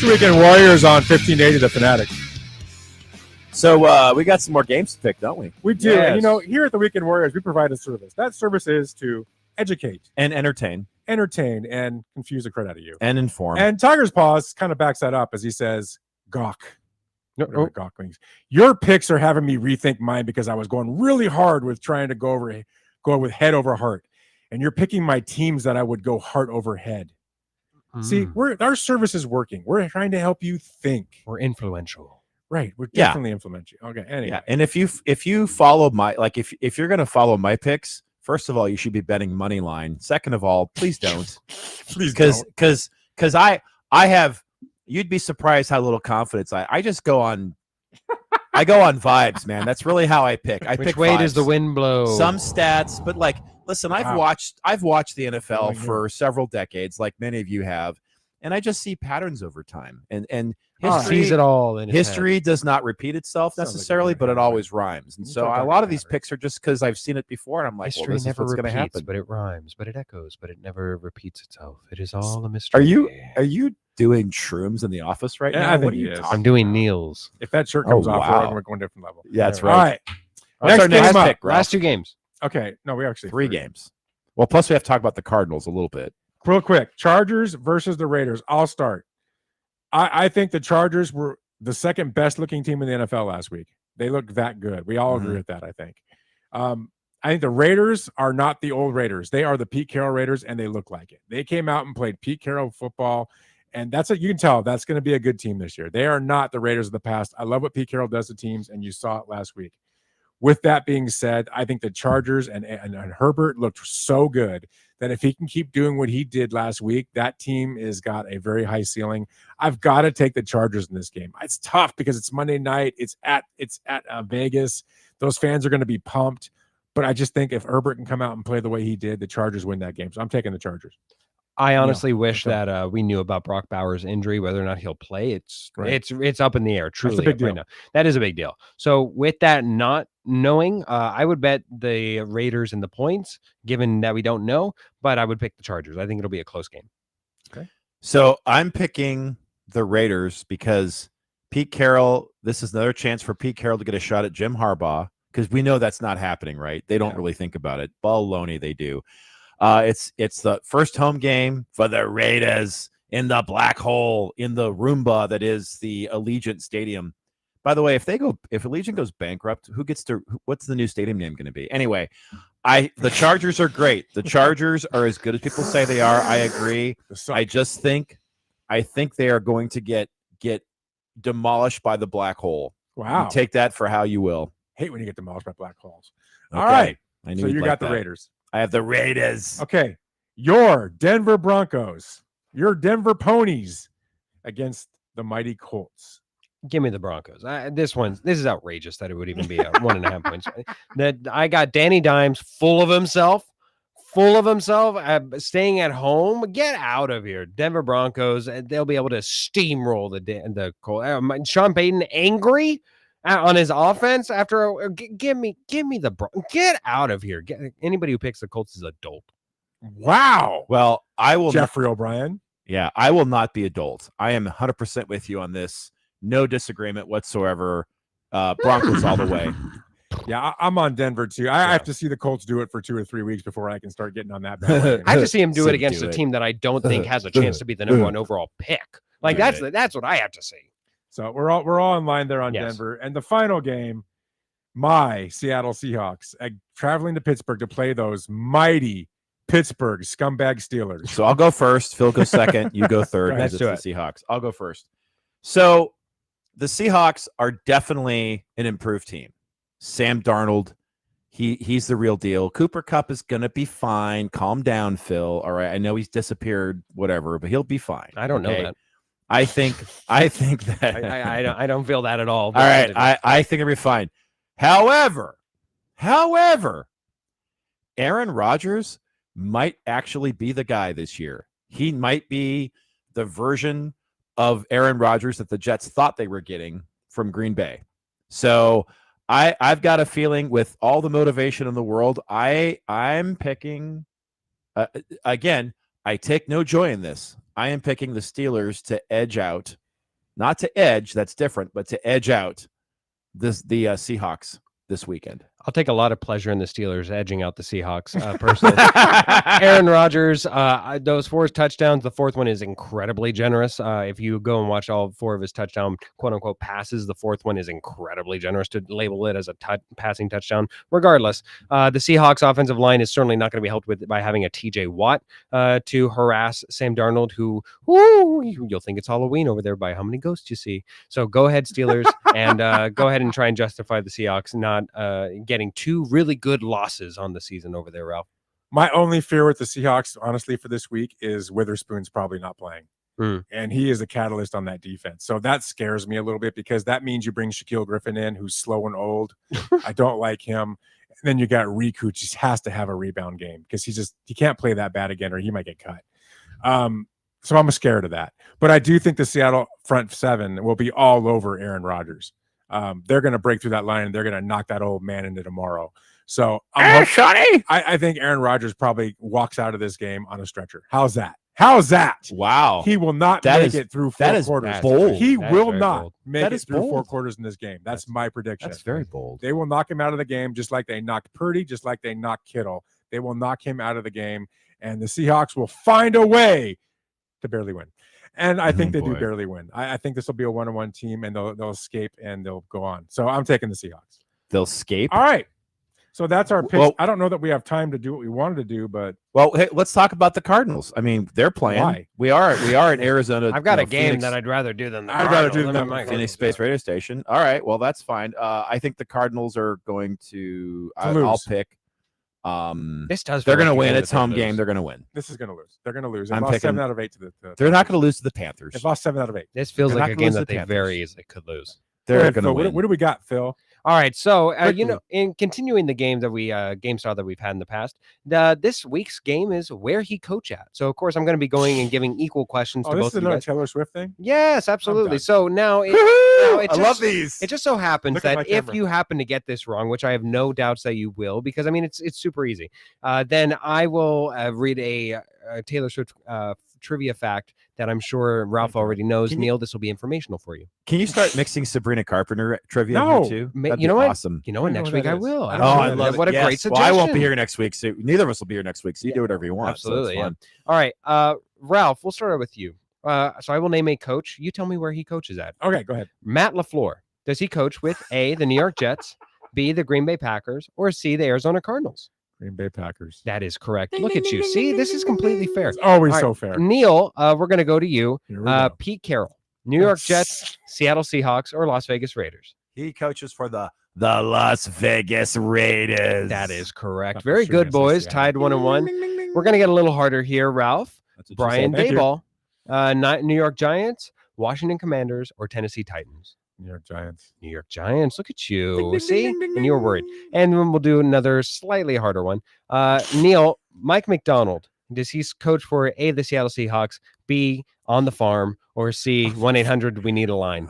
Speaker 9: Weekend Warriors on 1580 The Fanatic.
Speaker 7: So we got some more games to pick, don't we?
Speaker 9: We do.
Speaker 7: Yes.
Speaker 9: And, here at the Weekend Warriors, we provide a service. That service is to educate
Speaker 7: and entertain,
Speaker 9: and confuse the crud out of you.
Speaker 7: And inform.
Speaker 9: And Tiger's Paws kind of backs that up as he says, gawk. No, gawk means. Your picks are having me rethink mine because I was going really hard with trying to go with head over heart. And you're picking my teams that I would go heart over head. See, our service is working. We're trying to help you think.
Speaker 1: We're influential.
Speaker 9: Right. We're definitely influential. Okay. Anyway.
Speaker 7: Yeah. And if you follow my, like, if you're going to follow my picks, first of all, you should be betting money line. Second of all, please don't. Because I have, you'd be surprised how little confidence I just go on. I go on vibes, man. That's really how I pick. I
Speaker 1: Which
Speaker 7: pick
Speaker 1: way
Speaker 7: vibes.
Speaker 1: does the wind blow?
Speaker 7: Some stats, but like, listen, I've watched the NFL for several decades, like many of you have, and I just see patterns over time. And
Speaker 1: History sees it all in his
Speaker 7: history does not repeat itself necessarily, but it always rhymes. And so a lot of these picks are just because I've seen it before, and I'm like,
Speaker 1: History
Speaker 7: well, this
Speaker 1: never
Speaker 7: is what's going to
Speaker 1: repeats,
Speaker 7: happen.
Speaker 1: but it rhymes, but it echoes, but it never repeats itself. It is all a mystery.
Speaker 7: Are you doing shrooms in the office right now?
Speaker 9: I think
Speaker 7: What are you
Speaker 9: he is.
Speaker 7: talking
Speaker 1: I'm doing Neils.
Speaker 9: If that shirt comes off,
Speaker 7: wow.
Speaker 9: we're going to a different level.
Speaker 7: Yeah, that's
Speaker 9: All
Speaker 7: right.
Speaker 9: right.
Speaker 7: What's our next
Speaker 9: game
Speaker 7: pick,
Speaker 9: up.
Speaker 7: Ralph?
Speaker 1: Last 2 games.
Speaker 9: Okay. No, we actually
Speaker 7: Three games. Well, plus we have to talk about the Cardinals a little bit.
Speaker 9: Real quick, Chargers versus the Raiders. I'll start. I think the Chargers were the second best looking team in the NFL last week. They looked that good. We all agree with that, I think. I think the Raiders are not the old Raiders. They are the Pete Carroll Raiders, and they look like it. They came out and played Pete Carroll football, and that's what you can tell. That's going to be a good team this year. They are not the Raiders of the past. I love what Pete Carroll does to teams, and you saw it last week. With that being said, I think the Chargers and Herbert looked so good that if he can keep doing what he did last week, that team has got a very high ceiling. I've got to take the Chargers in this game. It's tough because it's Monday night. It's at Vegas. Those fans are going to be pumped. But I just think if Herbert can come out and play the way he did, the Chargers win that game. So I'm taking the Chargers.
Speaker 1: I honestly wish that we knew about Brock Bowers' injury, whether or not he'll play. It's up in the air. Truly,
Speaker 9: That's a big deal.
Speaker 1: Right now. That is a big deal. So with that not knowing, I would bet the Raiders in the points, given that we don't know. But I would pick the Chargers. I think it'll be a close game.
Speaker 9: Okay.
Speaker 7: So I'm picking the Raiders because Pete Carroll, this is another chance for Pete Carroll to get a shot at Jim Harbaugh, because we know that's not happening, right? They don't really think about it. Baloney, they do. It's the first home game for the Raiders in the black hole, in the Roomba that is the Allegiant Stadium. By the way, if Allegiant goes bankrupt, what's the new stadium name going to be? Anyway, the Chargers are great. The Chargers are as good as people say they are. I agree. I think they are going to get demolished by the black hole.
Speaker 9: Wow.
Speaker 7: You take that for how you will.
Speaker 9: Hate when you get demolished by black holes.
Speaker 7: Okay.
Speaker 9: All right.
Speaker 7: I knew
Speaker 9: So
Speaker 7: you'd
Speaker 9: you
Speaker 7: like
Speaker 9: got the
Speaker 7: that.
Speaker 9: Raiders.
Speaker 7: I have the Raiders.
Speaker 9: Okay. Your Denver Broncos, your Denver Ponies against the mighty Colts.
Speaker 1: Give me the Broncos. This is outrageous that it would even be a 1.5 points. That I got Danny Dimes full of himself, staying at home. Get out of here, Denver Broncos. They'll be able to steamroll the Colts. Sean Payton angry on his offense after. Give me the get out of here. Anybody who picks the Colts is a dolt.
Speaker 9: Wow.
Speaker 7: Well, I will.
Speaker 9: Jeffrey O'Brien.
Speaker 7: Yeah, I will not be a dolt. I am 100% with you on this. No disagreement whatsoever. Broncos all the way.
Speaker 9: Yeah, I'm on Denver too. I have to see the Colts do it for 2 or 3 weeks before I can start getting on that bandwagon.
Speaker 1: I have to see him do it against a team that I don't think has a chance to be the number 1 overall pick. Like that's what I have to see.
Speaker 9: So we're all in line there on
Speaker 1: Yes.
Speaker 9: Denver. And the final game, my Seattle Seahawks traveling to Pittsburgh to play those mighty Pittsburgh scumbag Steelers.
Speaker 7: So I'll go first. Phil goes second. You go third.
Speaker 9: Go ahead.
Speaker 7: because it's the Seahawks. I'll go first. So the Seahawks are definitely an improved team. Sam Darnold, he's the real deal. Cooper Kupp is going to be fine. Calm down, Phil. All right. I know he's disappeared, whatever, but he'll be fine.
Speaker 1: I don't know that.
Speaker 7: I think that
Speaker 1: I don't feel that at all.
Speaker 7: all right. I think it'll be fine. However, Aaron Rodgers might actually be the guy this year. He might be the version of Aaron Rodgers that the Jets thought they were getting from Green Bay. So I've got a feeling with all the motivation in the world, I'm picking again, I take no joy in this. I am picking the Steelers to edge out, not to edge, that's different, but to edge out the Seahawks this weekend.
Speaker 1: I'll take a lot of pleasure in the Steelers edging out the Seahawks personally. Aaron Rodgers, those 4 touchdowns, the 4th one is incredibly generous. If you go and watch all 4 of his touchdown, quote unquote, passes, the 4th one is incredibly generous to label it as a passing touchdown. Regardless, the Seahawks offensive line is certainly not going to be helped with by having a TJ Watt to harass Sam Darnold, who you'll think it's Halloween over there by how many ghosts you see. So go ahead, Steelers, and go ahead and try and justify the Seahawks not getting 2 really good losses on the season over there, Ralph.
Speaker 9: My only fear with the Seahawks, honestly, for this week is Witherspoon's probably not playing. And he is a catalyst on that defense. So that scares me a little bit because that means you bring Shaquille Griffin in, who's slow and old. I don't like him. And then you got Reek, who just has to have a rebound game because he can't play that bad again or he might get cut. So I'm scared of that. But I do think the Seattle front seven will be all over Aaron Rodgers. They're going to break through that line and they're going to knock that old man into tomorrow. So I think Aaron Rodgers probably walks out of this game on a stretcher. How's that?
Speaker 7: Wow.
Speaker 9: He will not make it through four quarters.
Speaker 7: Bold.
Speaker 9: He
Speaker 7: That is
Speaker 9: will
Speaker 7: very
Speaker 9: not
Speaker 7: bold.
Speaker 9: make
Speaker 7: That
Speaker 9: it
Speaker 7: is
Speaker 9: through
Speaker 7: bold.
Speaker 9: 4 quarters in this game. That's my prediction.
Speaker 7: That's very bold.
Speaker 9: They will knock him out of the game just like they knocked Purdy, just like they knocked Kittle. They will knock him out of the game, and the Seahawks will find a way to barely win. And I think they do barely win. I think this will be a 1-1 team, and they'll escape and they'll go on. So I'm taking the Seahawks.
Speaker 7: They'll escape.
Speaker 9: All right. So that's our pick.
Speaker 7: Well-
Speaker 9: I don't know that we have time to do what we wanted to do, but
Speaker 7: Well, hey, let's talk about the Cardinals. I mean, they're playing.
Speaker 9: Why?
Speaker 7: We are in Arizona.
Speaker 1: I've got
Speaker 7: you
Speaker 1: a
Speaker 7: know,
Speaker 1: game
Speaker 7: Phoenix,
Speaker 1: that I'd rather do than the
Speaker 9: I'd rather do
Speaker 1: Cardinals.
Speaker 9: than
Speaker 1: my
Speaker 7: Phoenix Space Radio Station. All right, well that's fine. I think the Cardinals are going to. I'll
Speaker 9: lose.
Speaker 7: pick.
Speaker 1: This does.
Speaker 7: They're
Speaker 1: feel
Speaker 7: going to
Speaker 1: like a
Speaker 7: win.
Speaker 1: game
Speaker 7: It's
Speaker 1: that they
Speaker 7: home
Speaker 1: lose.
Speaker 7: game. They're going to win.
Speaker 9: this is going to lose. They're going to lose. They
Speaker 7: I'm
Speaker 9: lost
Speaker 7: picking-
Speaker 9: 7 out of 8 to the
Speaker 7: They're not going to lose to the Panthers.
Speaker 9: They've lost 7 out of 8.
Speaker 1: This feels
Speaker 7: They're
Speaker 1: like
Speaker 7: not
Speaker 1: a
Speaker 7: gonna
Speaker 1: game
Speaker 7: lose
Speaker 1: that
Speaker 7: to
Speaker 1: they
Speaker 7: the
Speaker 1: very
Speaker 7: Panthers.
Speaker 1: easily could lose.
Speaker 7: They're
Speaker 9: Go ahead,
Speaker 7: going to
Speaker 9: Phil.
Speaker 7: win.
Speaker 9: What do we got, Phil?
Speaker 1: All right, so
Speaker 9: Quickly.
Speaker 1: in continuing the game that we game style that we've had in the past, this week's game is where he coach at. So of course I'm going to be going and giving equal questions
Speaker 9: Oh,
Speaker 1: to
Speaker 9: this
Speaker 1: both
Speaker 9: is
Speaker 1: of you
Speaker 9: another
Speaker 1: guys.
Speaker 9: Taylor Swift thing?
Speaker 1: Yes, absolutely.
Speaker 9: done.
Speaker 1: So now,
Speaker 7: I love
Speaker 1: just,
Speaker 7: these.
Speaker 1: It just so happens
Speaker 9: Look at
Speaker 1: that
Speaker 9: my
Speaker 1: if
Speaker 9: camera.
Speaker 1: you happen to get this wrong, which I have no doubts that you will, because I mean it's super easy, then I will read a Taylor Swift trivia fact that I'm sure Ralph already knows.
Speaker 7: Can you-
Speaker 1: Neil, this will be informational for you.
Speaker 7: Can you start mixing Sabrina Carpenter trivia
Speaker 9: No.
Speaker 7: here too?
Speaker 1: Ma-
Speaker 7: That'd
Speaker 1: you know
Speaker 7: be
Speaker 1: what?
Speaker 7: awesome.
Speaker 1: You know what?
Speaker 9: I don't know
Speaker 1: Next
Speaker 9: who
Speaker 1: week
Speaker 9: that
Speaker 1: I
Speaker 9: is.
Speaker 1: will.
Speaker 9: I
Speaker 1: I
Speaker 9: don't
Speaker 7: Oh,
Speaker 9: know
Speaker 7: I
Speaker 9: who that
Speaker 7: love
Speaker 9: is.
Speaker 7: it.
Speaker 1: What a
Speaker 7: Yes.
Speaker 1: great
Speaker 7: Well, I won't be
Speaker 1: suggestion.
Speaker 7: here next week. So neither of us will be here next week. So you do whatever you want.
Speaker 1: Absolutely.
Speaker 7: So it's
Speaker 1: Yeah.
Speaker 7: fun.
Speaker 1: All right. Ralph, we'll start out with you. So I will name a coach. You tell me where he coaches at.
Speaker 9: Okay, go ahead.
Speaker 1: Matt LaFleur. Does he coach with A, the New York Jets, B, the Green Bay Packers, or C, the Arizona Cardinals?
Speaker 9: Green Bay Packers.
Speaker 1: That is correct. Look at you. See, this is completely fair.
Speaker 9: It's always
Speaker 1: All right,
Speaker 9: so fair.
Speaker 1: Neil, we're going to go to you.
Speaker 9: Here we go.
Speaker 1: Pete Carroll, New York Jets, Seattle Seahawks, or Las Vegas Raiders?
Speaker 7: He coaches for the Las Vegas Raiders.
Speaker 1: That is correct.
Speaker 9: Thought for
Speaker 1: Very
Speaker 9: sure
Speaker 1: good,
Speaker 9: you said
Speaker 1: boys.
Speaker 9: Seattle.
Speaker 1: Tied 1-1. We're going to get a little harder here, Ralph.
Speaker 7: That's what you
Speaker 1: Brian
Speaker 7: said.
Speaker 9: Thank you.
Speaker 1: Dayball, New York Giants, Washington Commanders, or Tennessee Titans?
Speaker 9: New York Giants.
Speaker 1: New York Giants. Look at you. See? And you were worried. And then we'll do another slightly harder one. Neil, Mike McDonald. Does he coach for A, the Seattle Seahawks, B, On the Farm, or C, 1-800 We Need a Line?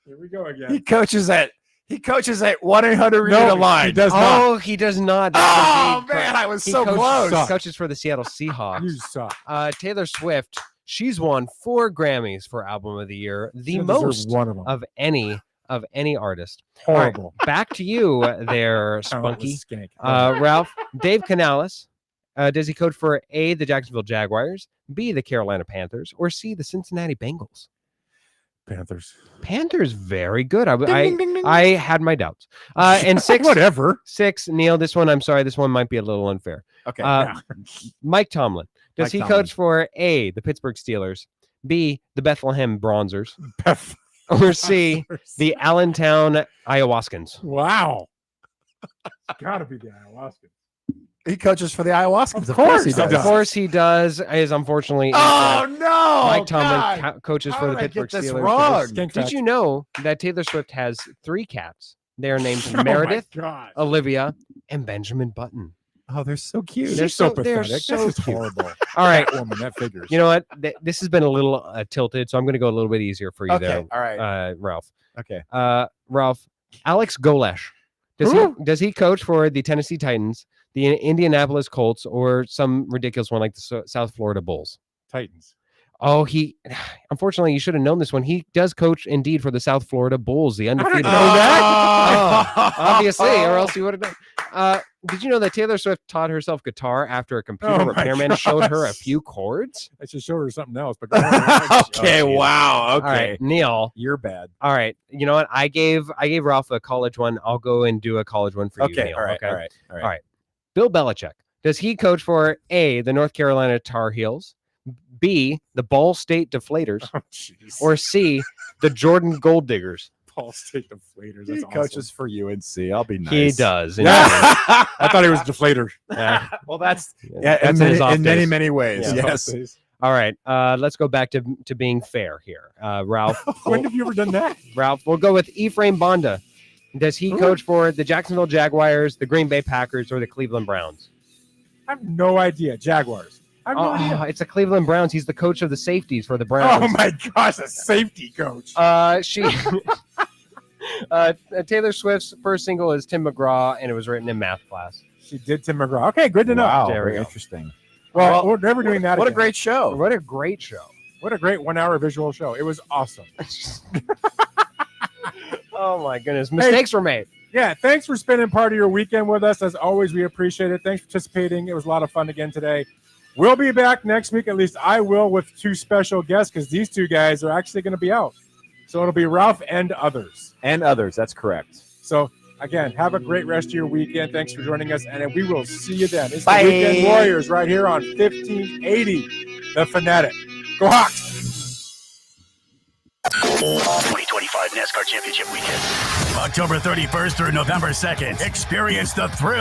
Speaker 9: Here we go again.
Speaker 7: He coaches at 1-800 Read a Line.
Speaker 9: He does not.
Speaker 1: Oh, he does not.
Speaker 7: Oh,
Speaker 1: That's indeed
Speaker 7: man,
Speaker 1: correct.
Speaker 7: I was
Speaker 1: He
Speaker 7: so
Speaker 1: coaches-
Speaker 7: close.
Speaker 1: Coaches for the Seattle Seahawks.
Speaker 9: You suck.
Speaker 1: Taylor Swift, she's won 4 Grammys for Album of the Year, the
Speaker 9: She deserves
Speaker 1: most
Speaker 9: one of them.
Speaker 1: of any artist. All right,
Speaker 9: Horrible.
Speaker 1: back to you there,
Speaker 9: Oh, it was
Speaker 1: Spunky.
Speaker 9: skank.
Speaker 1: Ralph, Dave Canales. Does he coach for A, the Jacksonville Jaguars, B, the Carolina Panthers, or C, the Cincinnati Bengals?
Speaker 9: Panthers.
Speaker 1: Panthers, very good. I had my doubts. And 6,
Speaker 9: Whatever.
Speaker 1: 6, Neil, this one, I'm sorry, this one might be a little unfair.
Speaker 7: Okay.
Speaker 1: Mike Tomlin. Does
Speaker 7: Mike
Speaker 1: he
Speaker 7: Tomlin.
Speaker 1: coach for A, the Pittsburgh Steelers, B, the Bethlehem Bronzers,
Speaker 9: Beth-
Speaker 1: or C, the Allentown Ayahuascans?
Speaker 9: Wow. It's got to be the ayahuasca.
Speaker 7: He courses for the Ayahuascans.
Speaker 9: Of course
Speaker 7: he
Speaker 9: he
Speaker 7: does.
Speaker 1: Of
Speaker 9: does.
Speaker 1: course he does. Is unfortunately
Speaker 7: Oh
Speaker 1: incorrect.
Speaker 7: no!
Speaker 1: Mike Tomlin
Speaker 7: God.
Speaker 1: coaches
Speaker 7: How
Speaker 1: for the
Speaker 7: did I
Speaker 1: Pittsburgh
Speaker 7: get this
Speaker 1: Steelers.
Speaker 7: wrong?
Speaker 9: Skink
Speaker 1: Did
Speaker 9: fact.
Speaker 1: you know that Taylor Swift has 3 cats? They are named
Speaker 9: Oh my
Speaker 1: Meredith,
Speaker 9: God.
Speaker 1: Olivia, and Benjamin Button.
Speaker 7: Oh, they're so cute.
Speaker 1: They're
Speaker 9: She's so
Speaker 1: they're
Speaker 9: pathetic.
Speaker 1: so
Speaker 9: This is
Speaker 1: cute.
Speaker 9: horrible.
Speaker 1: All right.
Speaker 9: That woman, that figures.
Speaker 1: You know what? This has been a little tilted, so I'm going to go a little bit easier for you
Speaker 7: Okay,
Speaker 1: there,
Speaker 7: all right.
Speaker 1: Ralph.
Speaker 7: Okay.
Speaker 1: Ralph, Alex Golesh. Does he coach for the Tennessee Titans, the Indianapolis Colts, or some ridiculous one like the South Florida Bulls?
Speaker 9: Titans.
Speaker 1: Oh, unfortunately, you should have known this one. He does coach indeed for the South Florida Bulls, the undefeated.
Speaker 9: know that.
Speaker 1: Obviously, or else you would have done. Did you know that Taylor Swift taught herself guitar after a computer
Speaker 9: Oh my
Speaker 1: repairman showed her a
Speaker 9: gosh.
Speaker 1: few chords?
Speaker 9: I should show her something else. But go ahead.
Speaker 7: Okay. Wow. Okay.
Speaker 1: All right, Neil.
Speaker 7: You're bad.
Speaker 1: All right, you know what? I gave Ralph a college one. I'll go and do a college one for you,
Speaker 7: Okay.
Speaker 1: Neil.
Speaker 7: All right.
Speaker 1: Okay.
Speaker 7: All right. All right.
Speaker 1: All right. Bill Belichick. Does he coach for A, the North Carolina Tar Heels, B, the Ball State Deflators,
Speaker 9: Oh, jeez.
Speaker 1: or C, the Jordan Gold Diggers?
Speaker 9: Ball State Deflators.
Speaker 7: He
Speaker 9: That's
Speaker 7: coaches for UNC. I'll be nice.
Speaker 1: He does.
Speaker 9: Yeah. I thought he was deflator.
Speaker 1: Yeah.
Speaker 7: Well, that's
Speaker 1: That's
Speaker 7: in,
Speaker 1: in his off
Speaker 7: many,
Speaker 1: days.
Speaker 7: many ways.
Speaker 1: Yeah.
Speaker 7: Yes.
Speaker 1: All right. Let's go back to being fair here. Ralph.
Speaker 9: When have you ever done that?
Speaker 1: Ralph, we'll go with Ephraim Bonda. Does he coach for the Jacksonville Jaguars, the Green Bay Packers, or the Cleveland Browns?
Speaker 9: I have no idea. Jaguars. I have no idea.
Speaker 1: It's the Cleveland Browns. He's the coach of the safeties for the Browns.
Speaker 9: Oh my gosh, a safety coach.
Speaker 1: Taylor Swift's first single is Tim McGraw, and it was written in math class.
Speaker 9: She did Tim McGraw. Okay, good to know.
Speaker 7: Wow,
Speaker 1: There we
Speaker 7: very
Speaker 1: go.
Speaker 7: interesting.
Speaker 9: Well, we're never doing that
Speaker 7: What a
Speaker 9: again.
Speaker 7: great show.
Speaker 1: What a great show.
Speaker 9: What a great 1 hour visual show. It was awesome.
Speaker 1: Oh my goodness. Mistakes were made.
Speaker 9: Yeah, thanks for spending part of your weekend with us. As always, we appreciate it. Thanks for participating. It was a lot of fun again today. We'll be back next week. At least I will, with 2 special guests, because these 2 guys are actually going to be out. So it'll be Ralph and others.
Speaker 7: And others, that's correct.
Speaker 9: So, again, have a great rest of your weekend. Thanks for joining us, and we will see you then. It's
Speaker 7: Bye.
Speaker 9: the Weekend Warriors right here on 1580 The Fanatic. Go Hawks!
Speaker 6: 2025 NASCAR Championship Weekend.
Speaker 23: October 31st through November 2nd. Experience the thrill